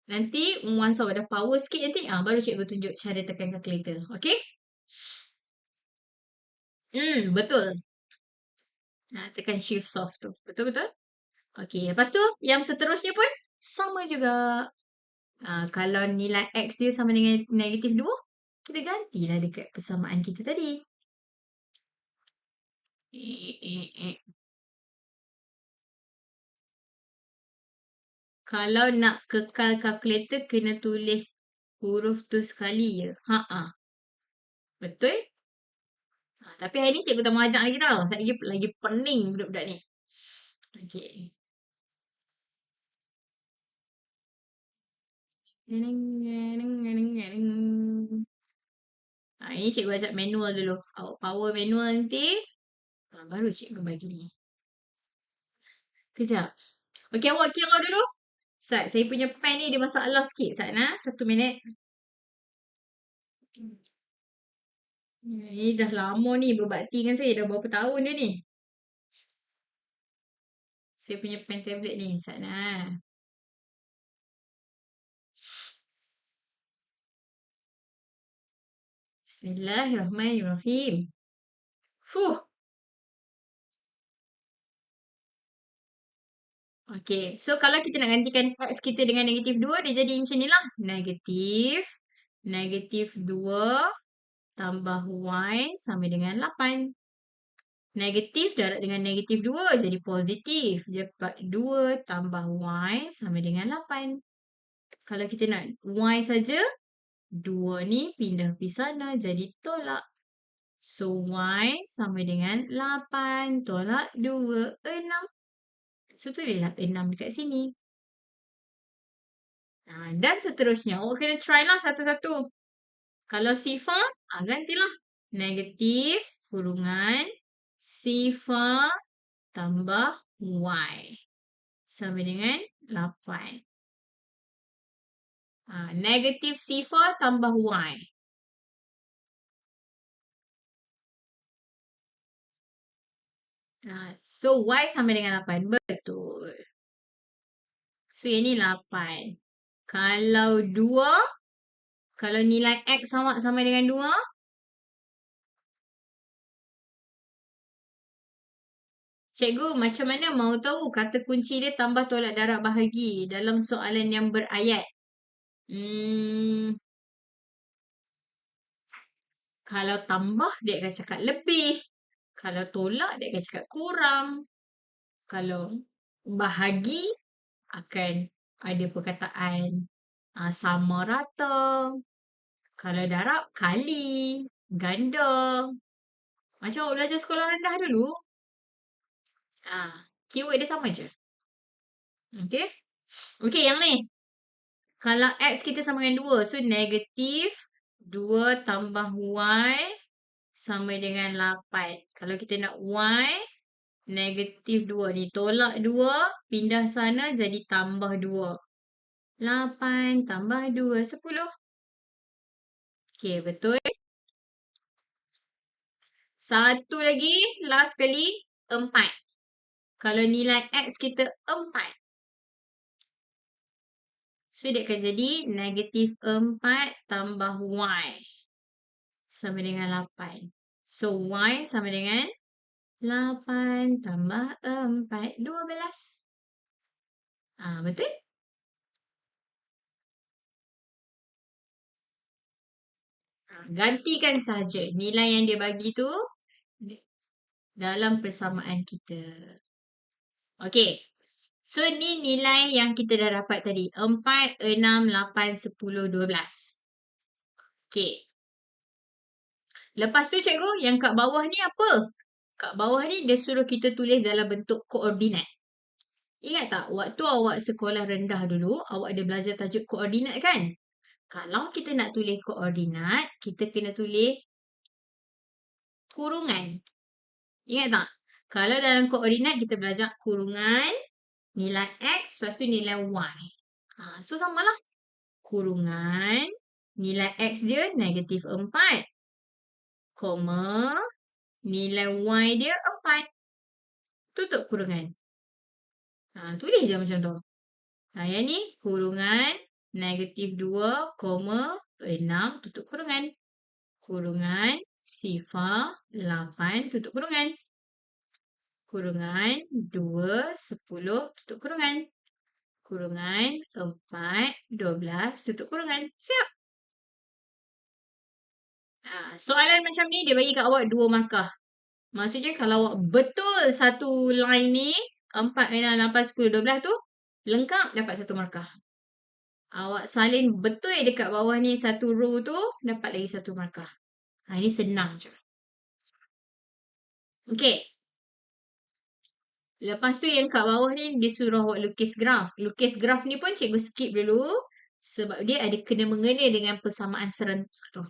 Nanti once awak dah power sikit nanti, baru cikgu tunjuk cara tekan kalkulator. Okay? Betul. Tekan shift soft tu. Betul-betul? Okay, lepas tu yang seterusnya pun sama juga. Kalau nilai X dia sama dengan negatif 2, kita gantilah dekat persamaan kita tadi. Kalau nak kekal kalkulator, kena tulis huruf tu sekali je. Betul? Tapi hari ni cikgu tak mau ajak lagi tau. Sebab lagi pening budak-budak ni. Okay. Ini cikgu ajak manual dulu. Awak power manual nanti. Baru cikgu bagi ni. Kejap. Okay, awak kira dulu. Sat, saya punya pen ni dia masalah sikit. Sat, 1 minit. Ni dah lama ni berbakti dengan saya. Dah berapa tahun dia ni. Saya punya pen tablet ni. Sat, Bismillahirrahmanirrahim. Fuh. Okay. So, kalau kita nak gantikan X kita dengan negatif 2, dia jadi macam ni lah. Negatif 2 tambah Y sama dengan 8. Negatif darab dengan negatif 2 jadi positif. Dapat 2 tambah Y sama dengan 8. Kalau kita nak Y saja, 2 ni pindah pergi sana jadi tolak. So, Y sama dengan 8 tolak 2, 6. So, tulislah 6 dekat sini. Dan seterusnya. Awak kena try lah satu-satu. Kalau sifar, gantilah. Negatif kurungan sifar tambah Y sama dengan 8. Negatif sifar tambah Y. So, Y sama dengan 8. Betul. So, yang ni 8. Kalau 2, kalau nilai X sama dengan 2, cikgu macam mana mau tahu kata kunci dia tambah tolak darab bahagi dalam soalan yang berayat? Kalau tambah, dia akan cakap lebih. Kalau tolak, dia akan cakap kurang. Kalau bahagi, akan ada perkataan sama rata. Kalau darab, kali, ganda. Macam awak belajar sekolah rendah dulu. Keyword dia sama je. Okay? Okay, yang ni. Kalau X kita sama dengan 2. So, negatif 2 tambah Y sama dengan 8. Kalau kita nak Y, negatif 2 ni tolak 2, pindah sana jadi tambah 2. 8 tambah 2, 10. Okay, betul. Satu lagi, last kali, 4. Kalau nilai X kita 4. So, dia akan jadi negatif 4 tambah Y sama dengan 8. So, Y sama dengan 8 tambah 4, 12. Betul? Gantikan saja nilai yang dia bagi tu dalam persamaan kita. Okey. So, ni nilai yang kita dah dapat tadi. 4, 6, 8, 10, 12. Okey. Lepas tu cikgu, yang kat bawah ni apa? Kat bawah ni dia suruh kita tulis dalam bentuk koordinat. Ingat tak? Waktu awak sekolah rendah dulu, awak ada belajar tajuk koordinat kan? Kalau kita nak tulis koordinat, kita kena tulis kurungan. Ingat tak? Kalau dalam koordinat kita belajar kurungan, nilai X, lepas tu nilai Y. So, samalah. Kurungan, nilai X dia negatif 4. Koma, nilai Y dia 4. Tutup kurungan. Tulis je macam tu. Yang ni kurungan negatif 2, 6, tutup kurungan. Kurungan sifar 8, tutup kurungan. Kurungan 2, 10, tutup kurungan. Kurungan 4, 12, tutup kurungan. Siap? Soalan macam ni dia bagi kat awak 2 markah. Maksudnya kalau awak betul satu line ni, 4, 6, 8, 10, 12 tu, lengkap dapat 1 markah. Awak salin betul dekat bawah ni satu row tu, dapat lagi 1 markah. Ini senang je. Okay. Lepas tu yang kat bawah ni, dia suruh awak lukis graf. Lukis graf ni pun cikgu skip dulu. Sebab dia ada kena-mengena dengan persamaan serentak tu.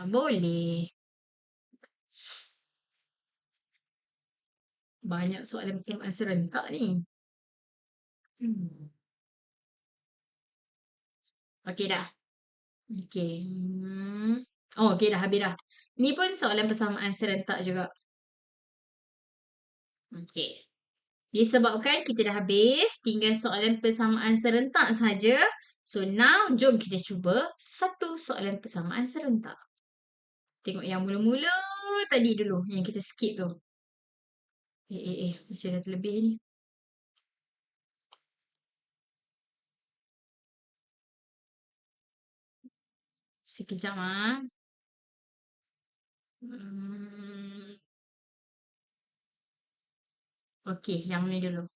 Boleh. Banyak soalan persamaan serentak ni. Okey dah. Okey. Okey dah, habis dah. Ni pun soalan persamaan serentak juga. Okey. Disebabkan kita dah habis, tinggal soalan persamaan serentak saja. So now jom kita cuba satu soalan persamaan serentak. Tengok yang mula-mula tadi dulu yang kita skip tu. Macam dah terlebih ni. Sekejap ah. Okey, yang ni dulu.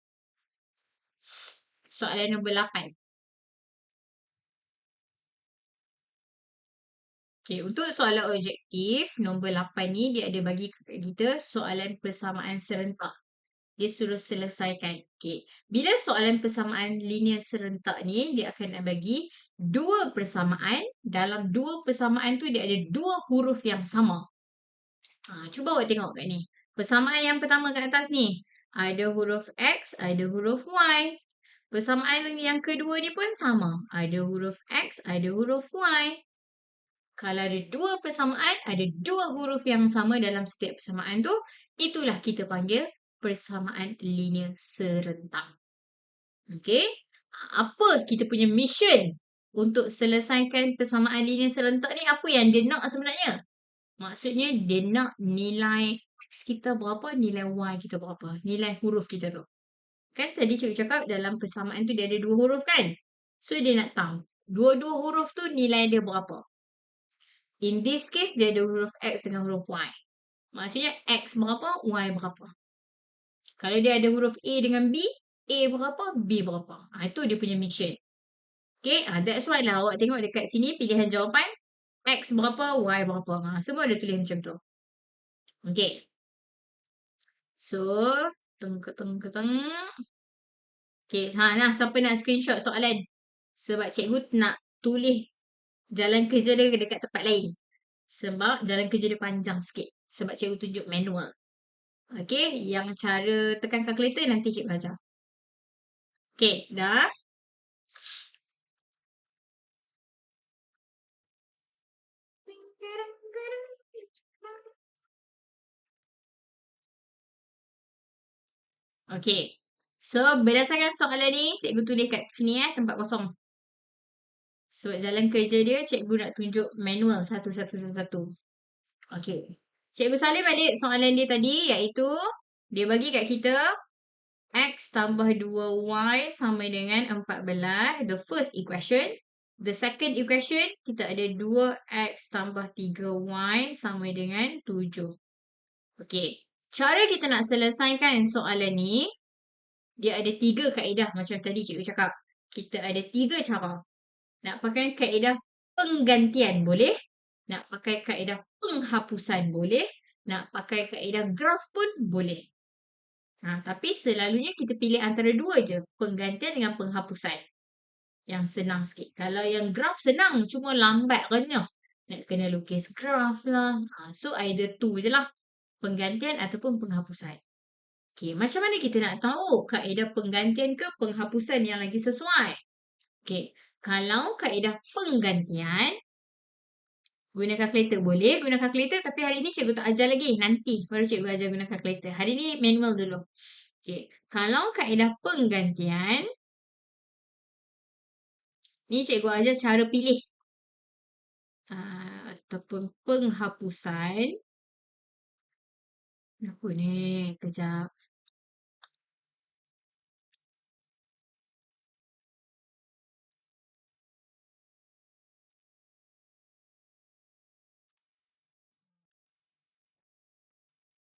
Soalan nombor 8. Okey, untuk soalan objektif nombor 8 ni dia ada bagi kita soalan persamaan serentak. Dia suruh selesaikan. Okey, bila soalan persamaan linear serentak ni dia akan bagi dua persamaan. Dalam dua persamaan tu dia ada dua huruf yang sama. Cuba awak tengok kat ni. Persamaan yang pertama kat atas ni. Ada huruf X, ada huruf Y. Persamaan yang kedua ni pun sama. Ada huruf X, ada huruf Y. Kalau ada dua persamaan, ada dua huruf yang sama dalam setiap persamaan tu, itulah kita panggil persamaan linear serentak. Okey? Apa kita punya mission untuk selesaikan persamaan linear serentak ni? Apa yang dia nak sebenarnya? Maksudnya dia nak nilai X kita berapa, nilai Y kita berapa. Nilai huruf kita tu. Kan tadi cikgu cakap dalam persamaan tu dia ada dua huruf kan? So dia nak tahu dua-dua huruf tu nilai dia berapa. In this case dia ada huruf X dengan huruf Y. Maksudnya X berapa, Y berapa. Kalau dia ada huruf A dengan B, A berapa, B berapa. Itu dia punya mission. Okay, that's why lah awak tengok dekat sini pilihan jawapan X berapa, Y berapa. Semua ada tulis macam tu. Okay. So, keteng. Okay, nah siapa nak screenshot soalan? Sebab cikgu nak tulis jalan kerja dia dekat tempat lain. Sebab jalan kerja dia panjang sikit. Sebab cikgu tunjuk manual. Okay, yang cara tekan kalkulator nanti cikgu ajar. Okay, dah. Okay. So, berdasarkan soalan ni, cikgu tulis kat sini tempat kosong. Sebab jalan kerja dia, cikgu nak tunjuk manual satu-satu. Okay. Cikgu salin balik soalan dia tadi, iaitu dia bagi kat kita X tambah 2Y sama dengan 14. The first equation. The second equation, kita ada 2X tambah 3Y sama dengan 7. Okay. Cara kita nak selesaikan soalan ni, dia ada 3 kaedah macam tadi cikgu cakap. Kita ada 3 cara. Nak pakai kaedah penggantian boleh. Nak pakai kaedah penghapusan boleh. Nak pakai kaedah graf pun boleh. Tapi selalunya kita pilih antara dua je. Penggantian dengan penghapusan. Yang senang sikit. Kalau yang graf senang. Cuma lambat renyah. Nak kena lukis graf lah. So either two je lah. Penggantian ataupun penghapusan. Okay, macam mana kita nak tahu kaedah penggantian ke penghapusan yang lagi sesuai? Okay, kalau kaedah penggantian, guna kalkulator boleh. Guna kalkulator tapi hari ni cikgu tak ajar lagi. Nanti baru cikgu ajar guna kalkulator. Hari ni manual dulu. Okay, kalau kaedah penggantian, ni cikgu ajar cara pilih. Ataupun penghapusan. Apa ni? Kejap.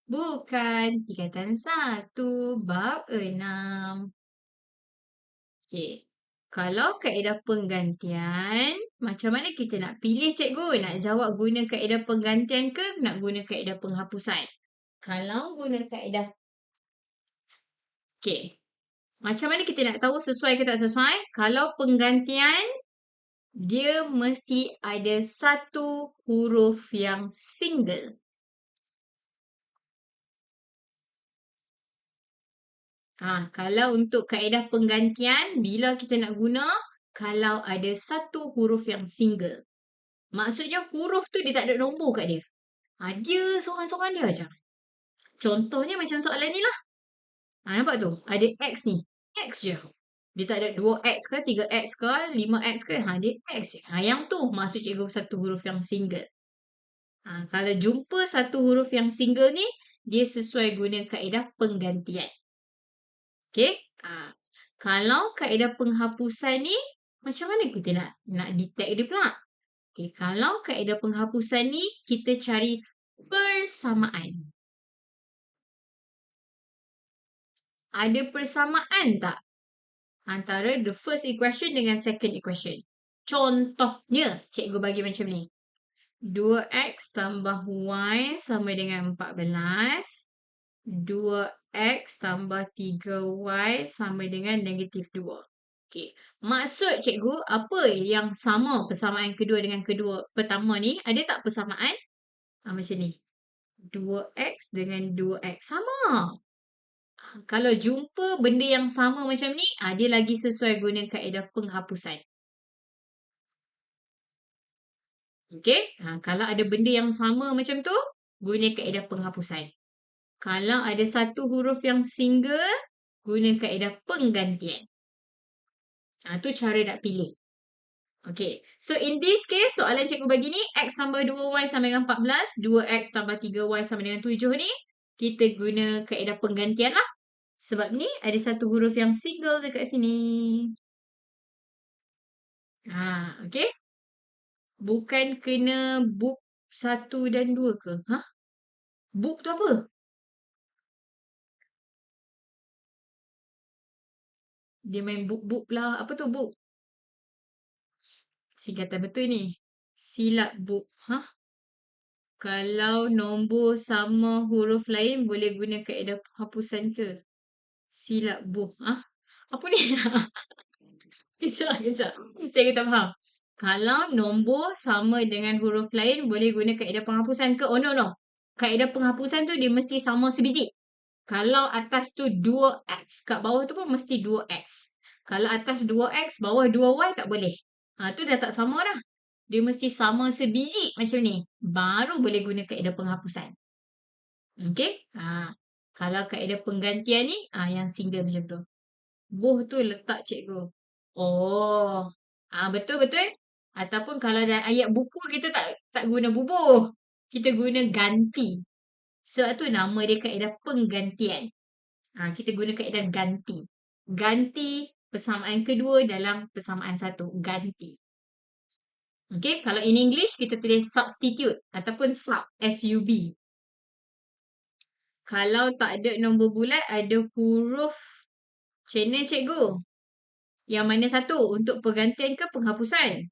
Bukan. Tingkatan 1 bab 6. Okay. Kalau kaedah penggantian, macam mana kita nak pilih cikgu? Nak jawab guna kaedah penggantian ke nak guna kaedah penghapusan? Kalau guna kaedah... Okay. Macam mana kita nak tahu sesuai ke tak sesuai? Kalau penggantian, dia mesti ada satu huruf yang single. Kalau untuk kaedah penggantian, bila kita nak guna, kalau ada satu huruf yang single. Maksudnya huruf tu dia tak ada nombor kat dia. Dia seorang-seorang dia aja. Contohnya macam soalan ni lah. Nampak tu? Ada X ni. X je. Dia tak ada 2x ke, 3x ke, 5x ke. Dia x je. Yang tu maksud cikgu satu huruf yang single. Kalau jumpa satu huruf yang single ni, dia sesuai guna kaedah penggantian. Okey? Kalau kaedah penghapusan ni, macam mana kita nak detect dia pula? Okay, kalau kaedah penghapusan ni, kita cari persamaan. Ada persamaan tak antara the first equation dengan second equation? Contohnya, cikgu bagi macam ni. 2x tambah y sama dengan 14. 2x tambah 3y sama dengan negatif 2. Okey. Maksud cikgu, apa yang sama persamaan kedua dengan kedua pertama ni? Ada tak persamaan? Macam ni. 2x dengan 2x. Sama. Kalau jumpa benda yang sama macam ni, dia lagi sesuai guna kaedah penghapusan. Okey? Kalau ada benda yang sama macam tu, guna kaedah penghapusan. Kalau ada satu huruf yang single, guna kaedah penggantian. Tu cara nak pilih. Okay. So, in this case, soalan cikgu bagi ni, x tambah 2y sama dengan 14, 2x tambah 3y sama dengan 7 ni, kita guna kaedah penggantian lah. Sebab ni, ada satu huruf yang single dekat sini. Okay. Bukan kena book 1 dan 2 ke? Book tu apa? Dia main book-book lah. Apa tu book? Singkatan betul ni. Silap book. Kalau nombor sama huruf lain, boleh guna kaedah penghapusan ke? Silap book. Apa ni? Kejap. Saya tak faham. Kalau nombor sama dengan huruf lain, boleh guna kaedah penghapusan ke? Oh, no. Kaedah penghapusan tu dia mesti sama sebiji. Kalau atas tu 2x, kat bawah tu pun mesti 2x. Kalau atas 2x, bawah 2y tak boleh. Tu dah tak sama dah. Dia mesti sama sebiji macam ni. Baru boleh guna kaedah penghapusan. Okey? Kalau kaedah penggantian ni, yang single macam tu. Boh tu letak cikgu. Oh. Betul. Ataupun kalau dalam ayat buku, kita tak guna bubuh. Kita guna ganti. Sebab tu nama dia kaedah penggantian. Kita guna kaedah ganti. Ganti persamaan kedua dalam persamaan satu. Ganti. Okay, kalau in English, kita tulis substitute ataupun sub, S-U-B. Kalau tak ada nombor bulat, ada huruf. Macam mana cikgu? Yang mana satu? Untuk pergantian ke penghapusan?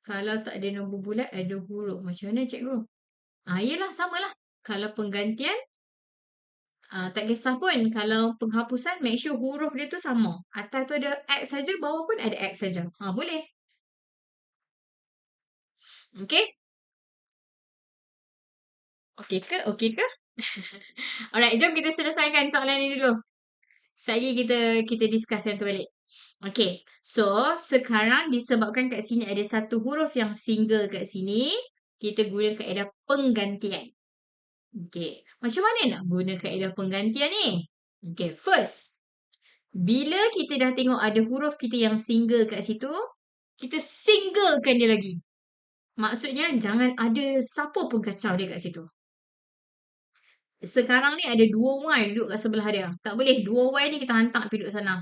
Kalau tak ada nombor bulat, ada huruf. Macam mana cikgu? Yelah, samalah. Kalau penggantian, tak kisah pun. Kalau penghapusan, make sure huruf dia tu sama. Atas tu ada X saja, bawah pun ada X saja. Boleh. Okay? Okay ke? Alright, jom kita selesaikan soalan ni dulu. Sekejap lagi kita discuss yang tu balik. Okay, so sekarang disebabkan kat sini ada satu huruf yang single kat sini, kita guna kaedah penggantian. Okay, macam mana nak guna kaedah penggantian ni? Okay, first, bila kita dah tengok ada huruf kita yang single kat situ, kita singlekan dia lagi. Maksudnya jangan ada siapa pun kacau dia kat situ. Sekarang ni ada 2Y duduk kat sebelah dia. Tak boleh 2Y ni kita hantar pergi duduk sana.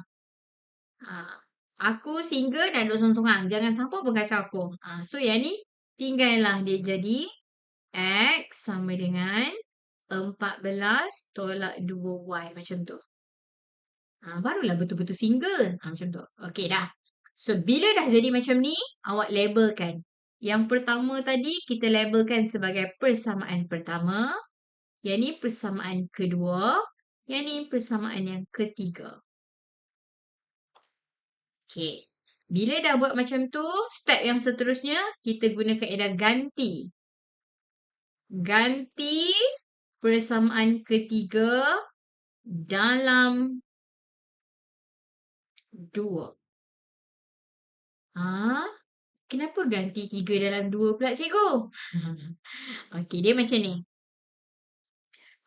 Aku single dan duduk sorang-sorang. Jangan siapa pun kacau aku. So yang ni tinggallah dia jadi X sama dengan 14 tolak 2Y macam tu. Barulah betul-betul single. Macam tu. Okey dah. So bila dah jadi macam ni, awak labelkan. Yang pertama tadi kita labelkan sebagai persamaan pertama. Yang ni persamaan kedua. Yang ni persamaan yang ketiga. Okay. Bila dah buat macam tu, step yang seterusnya, kita guna kaedah ganti. Ganti persamaan ketiga dalam 2. Kenapa ganti 3 dalam 2 pula, cikgu? Okey, dia macam ni.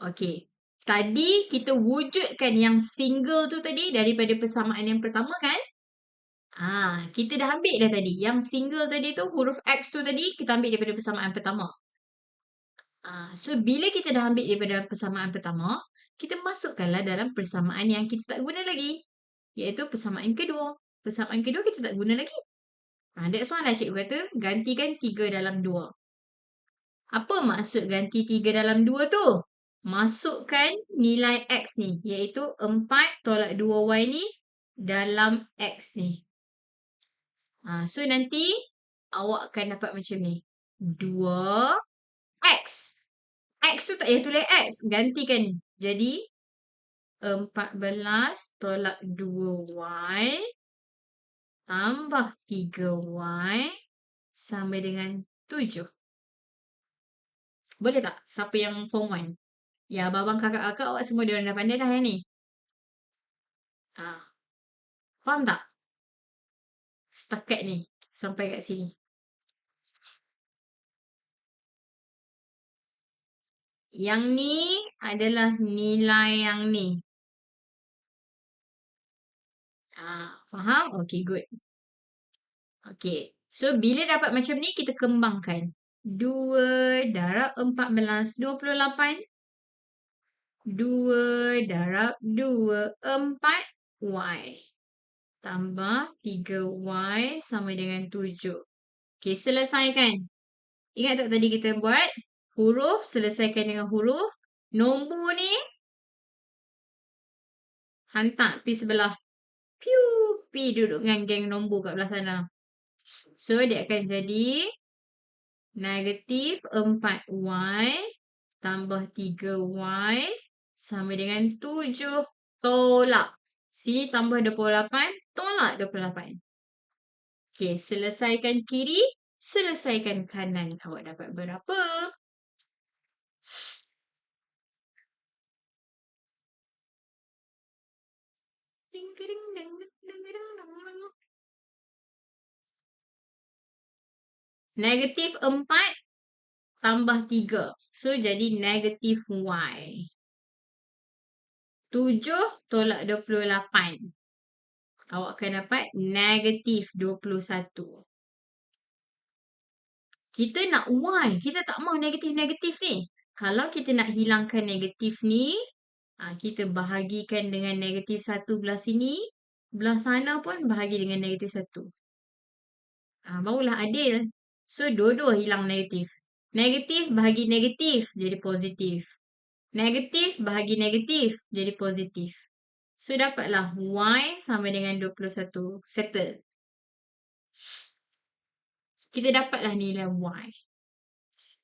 Okey. Tadi kita wujudkan yang single tu tadi daripada persamaan yang pertama kan? Kita dah ambil dah tadi. Yang single tadi tu, huruf X tu tadi, kita ambil daripada persamaan pertama. So bila kita dah ambil daripada persamaan pertama, kita masukkanlah dalam persamaan yang kita tak guna lagi. Iaitu persamaan kedua. Persamaan kedua kita tak guna lagi. That's why lah cikgu kata, gantikan 3 dalam 2. Apa maksud ganti 3 dalam 2 tu? Masukkan nilai X ni, iaitu 4 tolak 2Y ni dalam X ni. So nanti awak akan dapat macam ni. 2X. X tu tak payah tulis X. Gantikan. Jadi 14 tolak 2Y tambah 3Y sama dengan 7. Boleh tak? Siapa yang form 1? Ya, abang kakak-kakak awak semua diorang dah pandai dah yang ni. Faham tak? Setakat ni. Sampai kat sini. Yang ni adalah nilai yang ni. Faham? Okay, good. Okay. So, bila dapat macam ni, kita kembangkan. 2 darab 14, 28. 2 darab 2, 4Y. Tambah 3Y sama dengan 7. Okay, selesaikan. Ingat tak tadi kita buat? Huruf, selesaikan dengan huruf. Nombor ni, hantar pi sebelah. Piu, pi duduk dengan geng nombor kat belah sana. So, dia akan jadi negatif 4Y tambah 3Y sama dengan 7. Tolak. Sini tambah 28, tolak 28. Okay, selesaikan kiri, selesaikan kanan. Awak dapat berapa? Negatif 4 tambah 3. So, jadi negatif Y. 7 tolak 28. Awak akan dapat negatif 21. Kita nak Y. Kita tak mahu negatif-negatif ni. Kalau kita nak hilangkan negatif ni, kita bahagikan dengan negatif 1 belah sini. Belah sana pun bahagi dengan negatif 1. Barulah adil. So, dua-dua hilang negatif. Negatif bahagi negatif jadi positif. Negatif bahagi negatif jadi positif. So, dapatlah Y sama dengan 21. Settle. Kita dapatlah nilai Y.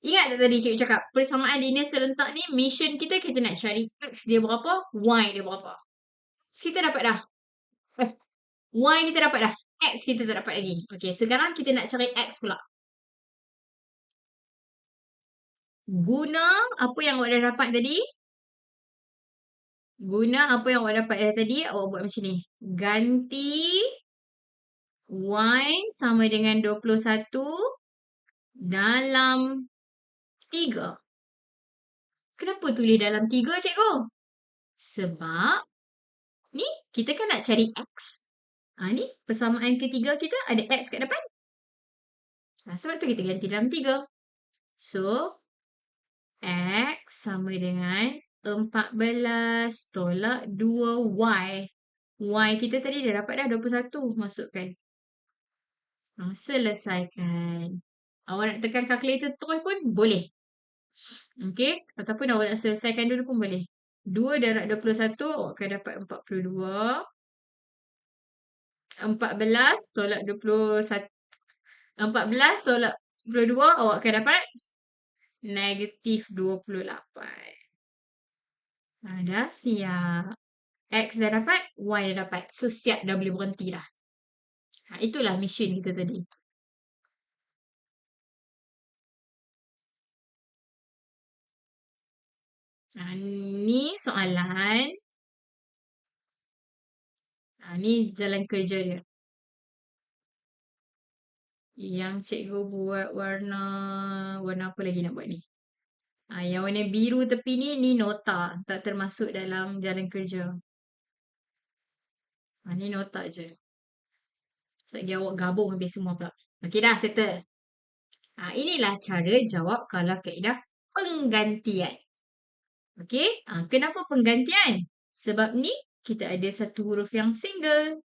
Ingat tak tadi cikgu cakap, persamaan linear serentak ni, mission kita nak cari X dia berapa, Y dia berapa. So, kita dapat dah. Y kita dapat dah. X kita tak dapat lagi. Okay, sekarang kita nak cari X pula. Guna apa yang awak dah dapat tadi. Guna apa yang awak dapat tadi, awak buat macam ni. Ganti Y sama dengan 21 dalam 3. Kenapa tulis dalam 3, cikgu? Sebab ni kita kan nak cari X. Ni persamaan ketiga kita ada X kat depan. Sebab tu kita ganti dalam 3. So, X sama dengan 14 tolak 2Y. Y kita tadi dah dapat dah 21. Masukkan. Selesaikan. Awak nak tekan kalkulator terus pun boleh. Okay. Ataupun awak nak selesaikan dulu pun boleh. 2 darab 21, awak akan dapat 42. 14 tolak 21. 14 tolak 22, awak akan dapat negatif 28. Dah siap. X dah dapat, Y dah dapat. So, siap dah boleh berhenti dah. Itulah mission kita tadi. Ni soalan. Ni jalan kerja dia. Yang cikgu buat warna apa lagi nak buat ni? Yang warna biru tepi ni nota. Tak termasuk dalam jalan kerja. Ni nota je. Selagi awak gabung habis semua pula. Okey dah, settle. Inilah cara jawab kalau kaedah penggantian. Okey, kenapa penggantian? Sebab ni kita ada satu huruf yang single.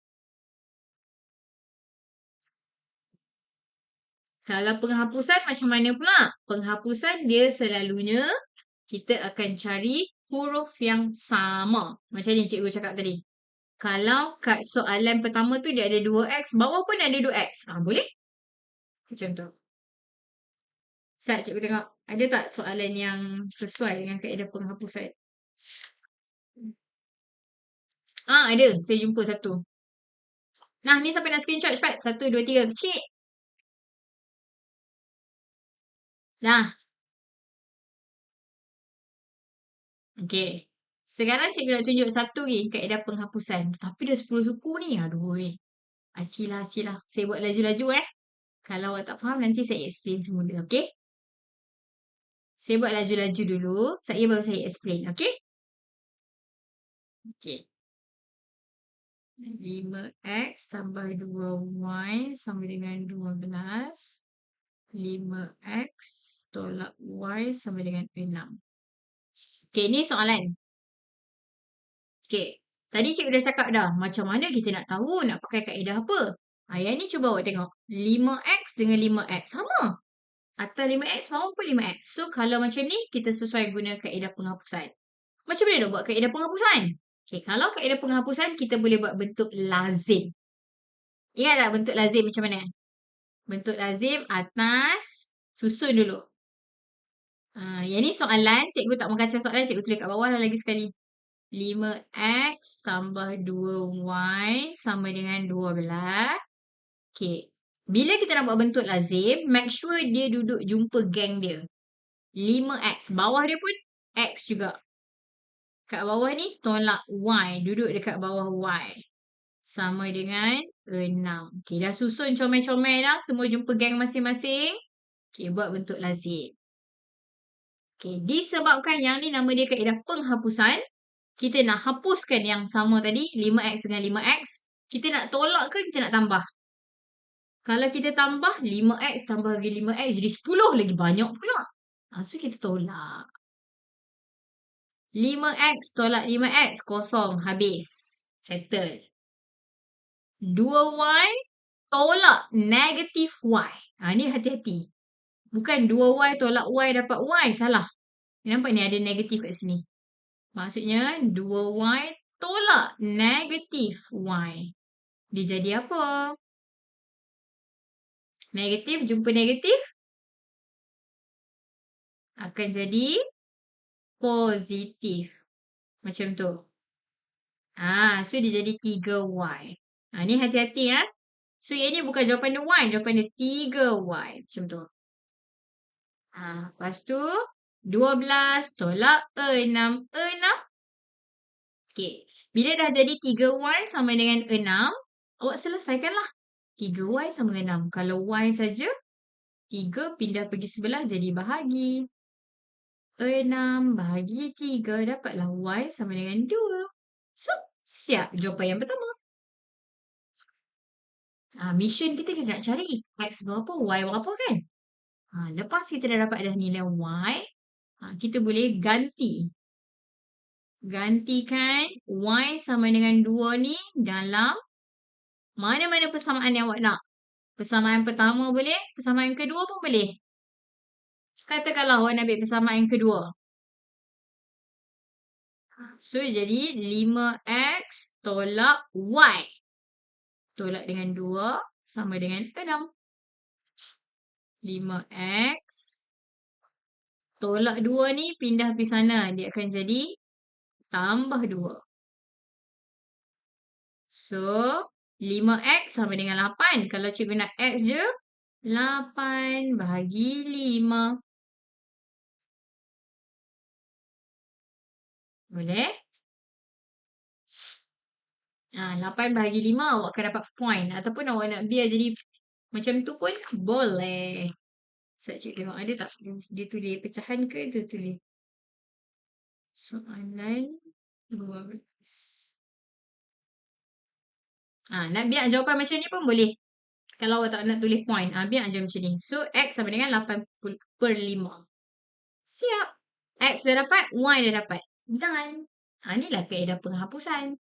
Kalau penghapusan macam mana pula? Penghapusan dia selalunya kita akan cari huruf yang sama. Macam ni cikgu cakap tadi. Kalau kat soalan pertama tu dia ada 2X, bawah pun ada 2X. Boleh? Macam tu. Sat, cikgu tengok. Ada tak soalan yang sesuai dengan kaedah penghapusan? Ada. Saya jumpa satu. Nah, ni siapa nak screenshot cepat? 1, 2, 3. Kecil. Nah. Okey. Sekarang cikgu nak tunjuk satu lagi kaedah penghapusan. Tapi dah 10 suku ni. Aduh. Acilah. Saya buat laju-laju Kalau awak tak faham, nanti saya explain semula. Okey? Saya buat laju-laju dulu. Baru saya explain. Okey? Okey. 5X tambah 2Y sama dengan 12. 5X tolak Y sama dengan 6. Okey, ni soalan. Okey. Tadi cikgu dah cakap dah. Macam mana kita nak tahu nak pakai kaedah apa? Yang ni cuba awak tengok. 5X dengan 5X. Sama. Atas 5X, bawah pun 5X. So, kalau macam ni, kita sesuai guna kaedah penghapusan. Macam mana nak buat kaedah penghapusan? Okay, kalau kaedah penghapusan, kita boleh buat bentuk lazim. Ingat tak bentuk lazim macam mana? Bentuk lazim atas, susun dulu. Yang ni soalan, cikgu tak mengkaca soalan, cikgu tulis kat bawah lah lagi sekali. 5X tambah 2Y sama dengan 12. Okay. Bila kita nak buat bentuk lazim, make sure dia duduk jumpa geng dia. 5X. Bawah dia pun X juga. Kat bawah ni tolak Y. Duduk dekat bawah Y. Sama dengan 6. Okay, dah susun comel-comel dah. Semua jumpa geng masing-masing. Okay, buat bentuk lazim. Okay, disebabkan yang ni nama dia kaedah penghapusan, kita nak hapuskan yang sama tadi, 5X dengan 5X. Kita nak tolak ke kita nak tambah? Kalau kita tambah, 5X tambah lagi 5X jadi 10 lagi banyak pula. So, kita tolak. 5X tolak 5X, kosong, habis. Settle. 2Y tolak negatif Y. Ni hati-hati. Bukan 2Y tolak Y dapat Y, salah. Nampak ni ada negatif kat sini. Maksudnya 2Y tolak negatif Y. Dia jadi apa? Negatif jumpa negatif akan jadi positif. Macam tu. So dia jadi 3Y. Ni hati-hati So yang ni bukan jawapan dia Y, jawapan dia 3Y. Macam tu. Lepas tu 12 tolak 6. 6. Okay. Bila dah jadi 3Y sama dengan 6, awak selesaikanlah. 3Y sama dengan 6. Kalau Y saja, 3 pindah pergi sebelah jadi bahagi. 6 bahagi 3 dapatlah Y sama dengan 2. So, siap jawapan yang pertama. Mission kita nak cari X berapa, Y berapa kan? Lepas kita dah dapat dah nilai Y, kita boleh ganti. Gantikan Y sama dengan 2 ni dalam mana-mana persamaan yang awak nak. Persamaan pertama boleh, persamaan kedua pun boleh. Katakanlah awak nak ambil persamaan yang kedua. So, jadi 5X tolak Y. Tolak dengan 2 sama dengan 6. 5X tolak 2 ni pindah pergi sana. Dia akan jadi tambah 2. So, 5X sama dengan 8. Kalau cikgu nak X je, 8 bahagi 5. Boleh? 8 bahagi 5 awak akan dapat point. Ataupun awak nak biar jadi macam tu pun boleh. Sekejap cik tengok ada tak dia tulis pecahan ke dia tulis soalan 12. Nak biar jawapan macam ni pun boleh. Kalau awak tak nak tulis point, biar je macam ni. So, X sama dengan 80/5. Siap. X dah dapat, Y dah dapat. Done. Inilah kaedah penghapusan.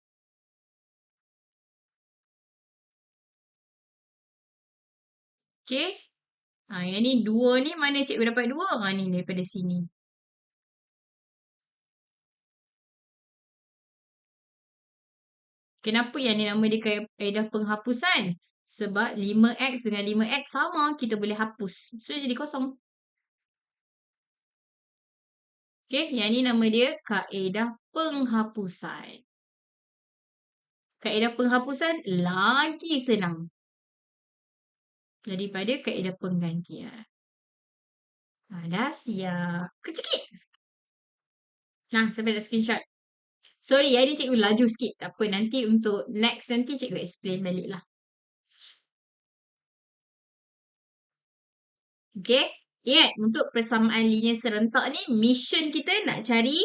Okay. Yang ni 2 ni mana cikgu dapat 2? Ni daripada sini. Kenapa yang ni nama dia kaedah penghapusan? Sebab 5X dengan 5X sama, kita boleh hapus. So, jadi kosong. Okay, yang ni nama dia kaedah penghapusan. Kaedah penghapusan lagi senang daripada kaedah penggantian. Dah siap. Kecil. Sampai dah screenshot. Sorry, hari ni cikgu laju sikit. Tak apa, nanti untuk next nanti cikgu explain balik lah. Okay. Ingat, untuk persamaan linear serentak ni, mission kita nak cari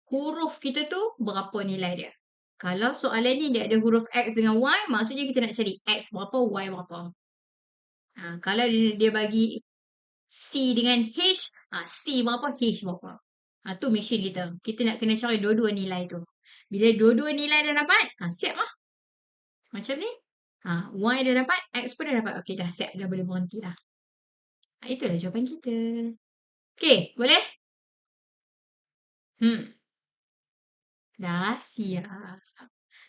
huruf kita tu berapa nilai dia. Kalau soalan ni dia ada huruf X dengan Y, maksudnya kita nak cari X berapa, Y berapa. Kalau dia bagi C dengan H, C berapa, H berapa. Tu mission kita. Kita nak kena cari dua-dua nilai tu. Bila dua-dua nilai dah dapat, siap lah. Macam ni. Y dah dapat, X pun dah dapat. Okay, dah siap. Dah boleh berhenti dah. Itulah jawapan kita. Okay, boleh? Dah siap.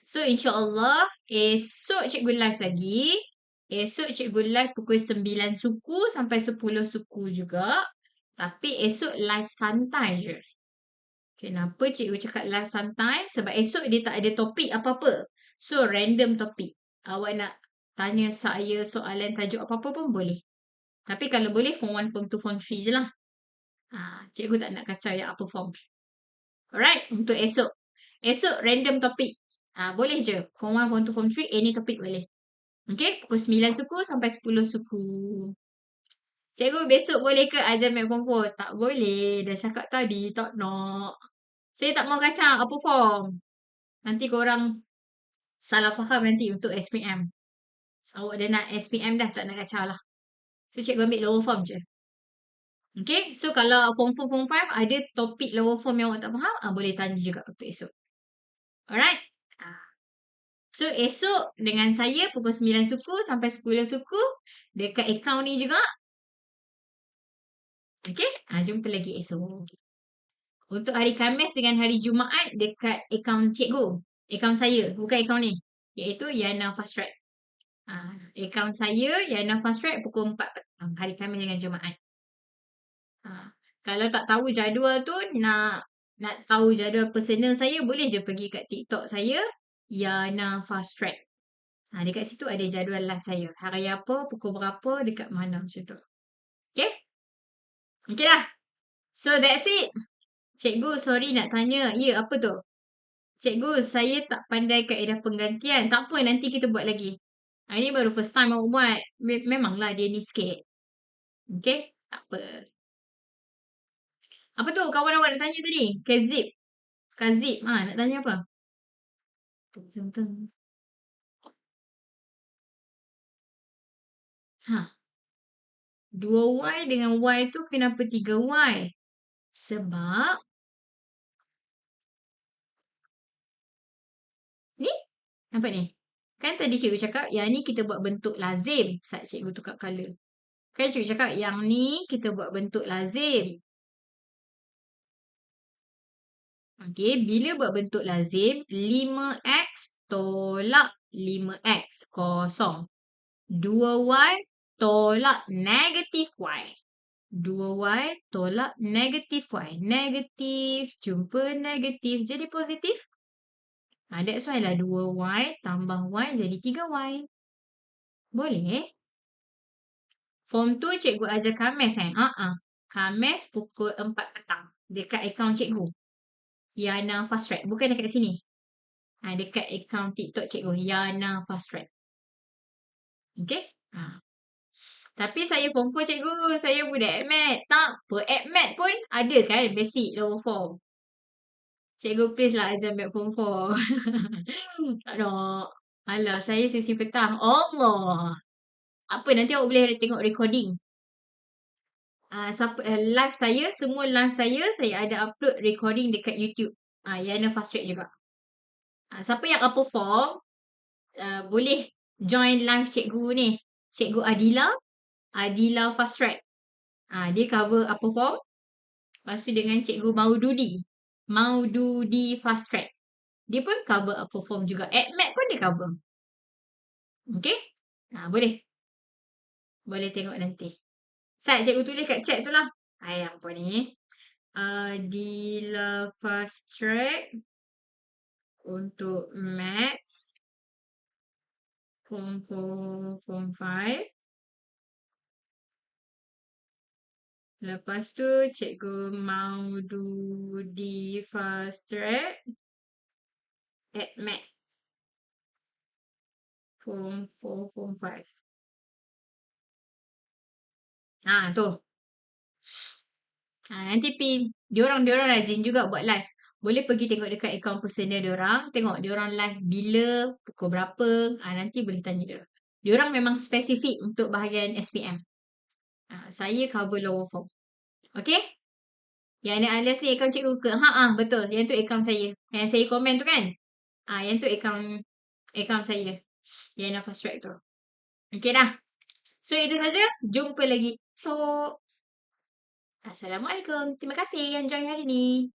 So, insyaAllah, esok cikgu live lagi. Esok cikgu live pukul 9 suku sampai 10 suku juga. Tapi esok live santai je. Kenapa cikgu cakap live santai? Sebab esok dia tak ada topik apa-apa. So, random topik. Awak nak tanya saya soalan tajuk apa-apa pun boleh. Tapi kalau boleh, form 1, form 2, form 3 je lah. Cikgu tak nak kacau yang apa form. Alright, untuk esok. Esok random topik. Boleh je. Form 1, form 2, form 3, any topik boleh. Okay, pukul 9 suku sampai 10 suku. Cikgu, besok boleh ke ajar Math Form 4? Tak boleh. Dah cakap tadi, tak nak. Saya tak mau kacau apa form. Nanti korang salah faham nanti untuk SPM. So, awak dah nak SPM dah, tak nak kacau lah. So, cikgu ambil lower form je. Okay, so kalau form 4, form 5 ada topik lower form yang awak tak faham, boleh tanya juga untuk esok. Alright? So, esok dengan saya pukul 9 suku sampai 10 suku dekat akaun ni juga. Okay, jumpa lagi esok. Untuk hari Khamis dengan hari Jumaat dekat akaun cikgu. Akaun saya, bukan akaun ni. Iaitu Yana Fast Track. Akaun saya, Yana Fast Track pukul 4 petang. Hari Khamis dengan Jumaat. Kalau tak tahu jadual tu, nak tahu jadual personal saya, boleh je pergi kat TikTok saya, Yana Fast Track. Dekat situ ada jadual live saya. Hari apa, pukul berapa, dekat mana macam tu. Okay? Okay dah. So that's it. Cikgu, sorry nak tanya. Ya, apa tu? Cikgu, saya tak pandai kaedah penggantian. Tak apa, nanti kita buat lagi. Ini baru first time awak buat. Memanglah dia ni sikit. Okay? Tak apa. Apa tu kawan awak nak tanya tadi? Kazib. Kazib. Nak tanya apa? Teng. 2Y dengan Y tu kenapa 3Y? Sebab ni, nampak ni? Kan tadi cikgu cakap yang ni kita buat bentuk lazim. Saat cikgu tukar colour. Kan cikgu cakap yang ni kita buat bentuk lazim. Okey, bila buat bentuk lazim, 5X tolak 5X. Kosong. 2Y tolak negatif Y. 2Y tolak negatif Y. Negatif jumpa negatif jadi positif. That's why lah 2Y tambah Y jadi 3Y. Boleh? Form 2 cikgu ajar Khamis Khamis pukul 4 petang. Dekat akaun cikgu. Yana Fast Track. Bukan dekat sini. Dekat akaun TikTok cikgu. Yana Fast Track. Okay? Tapi saya form 4 cikgu, saya budak AdMed. Tak apa, AdMed pun ada kan basic lower form. Cikgu please lah exam back form 4. Tak nak. Alah, saya sesi petang. Allah. Apa, nanti awak boleh tengok recording. Live saya, semua live saya ada upload recording dekat YouTube. Yana Fast Track juga. Siapa yang upper form, boleh join live cikgu ni. Cikgu Adila Fast Track. Dia cover upper form. Lepas tu dengan cikgu Maududi Fast Track. Dia pun cover upper form juga. AdMed pun dia cover. Okay? Boleh. Boleh tengok nanti. Cikgu tulis kat chat tu lah. Apa ni? Adila Fast Track untuk Maths Form 4, Form 5. Lepas tu cikgu Maududi Fast Track AdMed Form 4, Form 5. Tu. Nanti diorang rajin juga buat live. Boleh pergi tengok dekat akaun personal diorang. Tengok diorang live bila, pukul berapa. Nanti boleh tanya diorang. Diorang memang spesifik untuk bahagian SPM. Saya cover lower form. Okay? Yang ada alias ni akaun cikgu ke? Betul. Yang tu akaun saya. Yang saya komen tu kan? Yang tu akaun saya. Yang nak fast track tu. Okay dah. So itu saja. Jumpa lagi. So, Assalamualaikum. Terima kasih yang join hari ni.